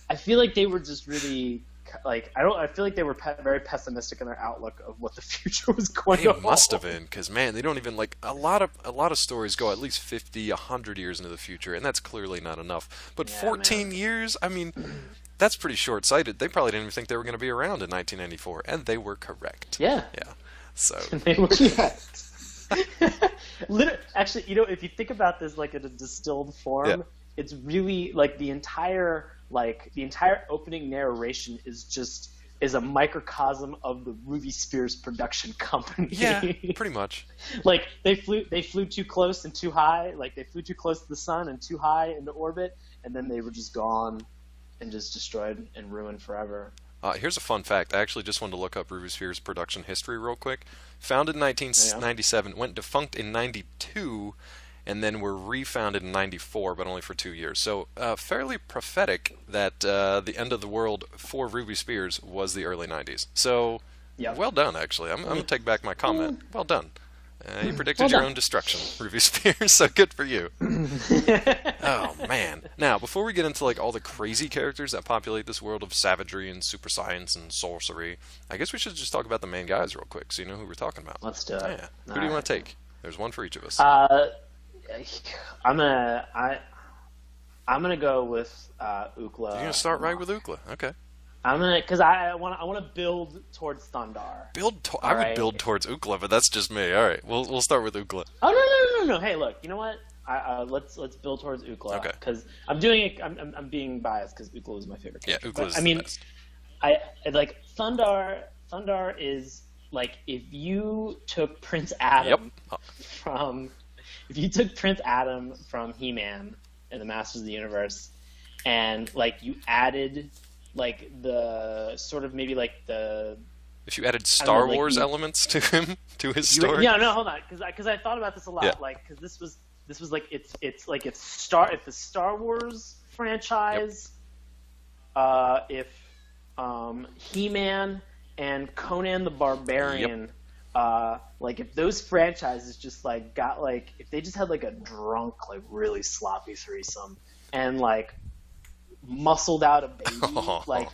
I feel like they were just really I feel like they were very pessimistic in their outlook of what the future was going to hold. They must have been, because man, they don't even like a lot of stories go at least 50, 100 years into the future, and that's clearly not enough. But 14 years, I mean, that's pretty short-sighted. They probably didn't even think they were going to be around in 1994, and they were correct. Yeah. So they were correct. Actually, if you think about this like in a distilled form, it's really like the entire opening narration is a microcosm of the Ruby Spears production company. Yeah, pretty much. Like they flew too close and too high. Like they flew too close to the sun and too high into orbit, and then they were just gone and just destroyed and ruined forever. Here's a fun fact. I actually just wanted to look up Ruby Spears' production history real quick. Founded in 1997, went defunct in 92, and then were refounded in 94, but only for 2 years. So fairly prophetic that the end of the world for Ruby Spears was the early 90s. So well done, actually. I'm going to take back my comment. Well done. You predicted your own destruction, Ruby Spears, so good for you. Oh, man. Now, before we get into like all the crazy characters that populate this world of savagery and super science and sorcery, I guess we should just talk about the main guys real quick so you know who we're talking about. Let's do it. Yeah. Who do you want to take? There's one for each of us. I'm gonna go with Ukla. You're gonna start right with Ukla, okay? Because I want to build towards Thundarr. I would build towards Ukla, but that's just me. All right, we'll start with Ukla. Oh no! Hey, look, you know what? Let's build towards Ukla. Okay. Because I'm doing it. I'm being biased because Ukla is my favorite character. Yeah, Ukla's the best. I like Thundarr. Thundarr is like if you took Prince Adam from He-Man and the Masters of the Universe, and like you added like the sort of maybe like the if you added Star Wars elements to him to his story. Hold on, because I thought about this a lot. Like because this was like it's the Star Wars franchise. If He-Man and Conan the Barbarian. Like if those franchises just like got like if they just had like a drunk like really sloppy threesome and like muscled out a baby, like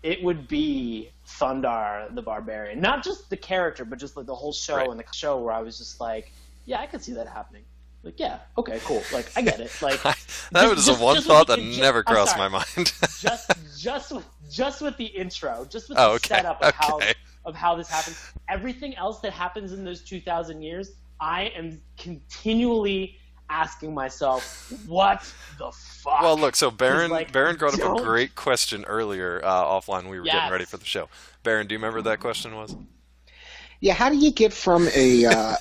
it would be Thundarr the Barbarian. Not just the character, but just like the whole show and the show where I was just like, yeah, I could see that happening. Like, yeah, okay, cool. Like, I get it. Like that was the one thought that never crossed my mind. just with the intro, just with the setup of how this happens. Everything else that happens in those 2,000 years, I am continually asking myself, what the fuck? Well, look, so Baron brought up a great question earlier offline. We were getting ready for the show. Baron, do you remember what that question was? Yeah, how do you get from a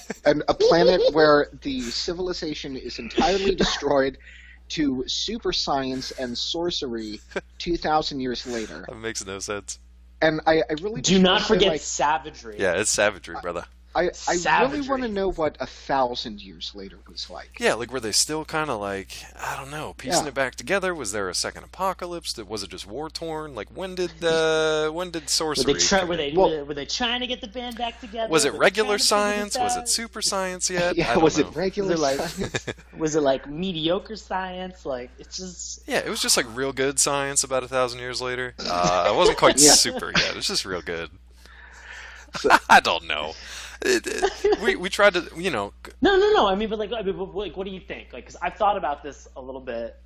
planet where the civilization is entirely destroyed to super science and sorcery 2,000 years later? That makes no sense. And I really do not forget savagery. Yeah, it's savagery, brother. I really want to know what 1,000 years later was like. Yeah, like were they still kind of like, I don't know, piecing it back together? Was there a second apocalypse? Was it just war torn? Like when did sorcery? Were they trying to get the band back together? Was it regular science? Was it super science yet? Yeah, was it regular science? Was it like mediocre science? Like it's just it was just like real good science about 1,000 years later. It wasn't quite super yet. It was just real good. I don't know. We tried to, No. I mean, but what do you think? Like, because I've thought about this a little bit,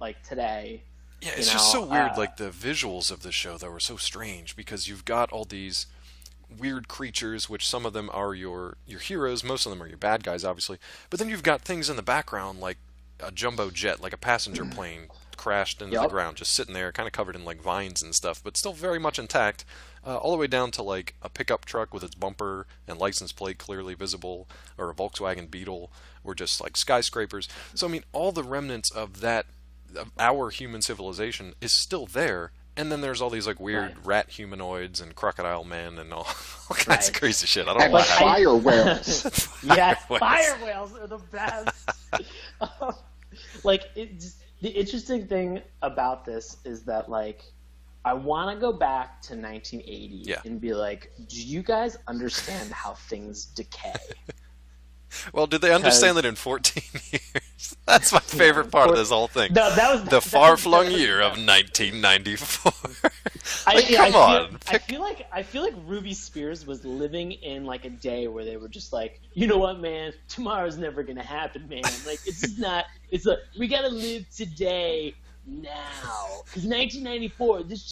like today. Yeah, it's just so weird. Like the visuals of the show, though, were so strange because you've got all these weird creatures, which some of them are your heroes, most of them are your bad guys, obviously. But then you've got things in the background, like a jumbo jet, like a passenger plane crashed into the ground, just sitting there, kind of covered in like vines and stuff, but still very much intact. All the way down to like a pickup truck with its bumper and license plate clearly visible, or a Volkswagen Beetle, or just like skyscrapers. So I mean, all the remnants of our human civilization is still there. And then there's all these like weird rat humanoids and crocodile men and all kinds of crazy shit. I don't know. Fire whales. Fire whales are the best. The interesting thing about this is that like I want to go back to 1980 and be like, do you guys understand how things decay? Well, did they understand that in 14 years? That's my favorite part of this whole thing. No, that was the far-flung year of 1994. Come on. I feel like Ruby Spears was living in like a day where they were just like, you know what, man, tomorrow's never gonna happen, man. Like it's just not. It's like we gotta live today now because 1994. This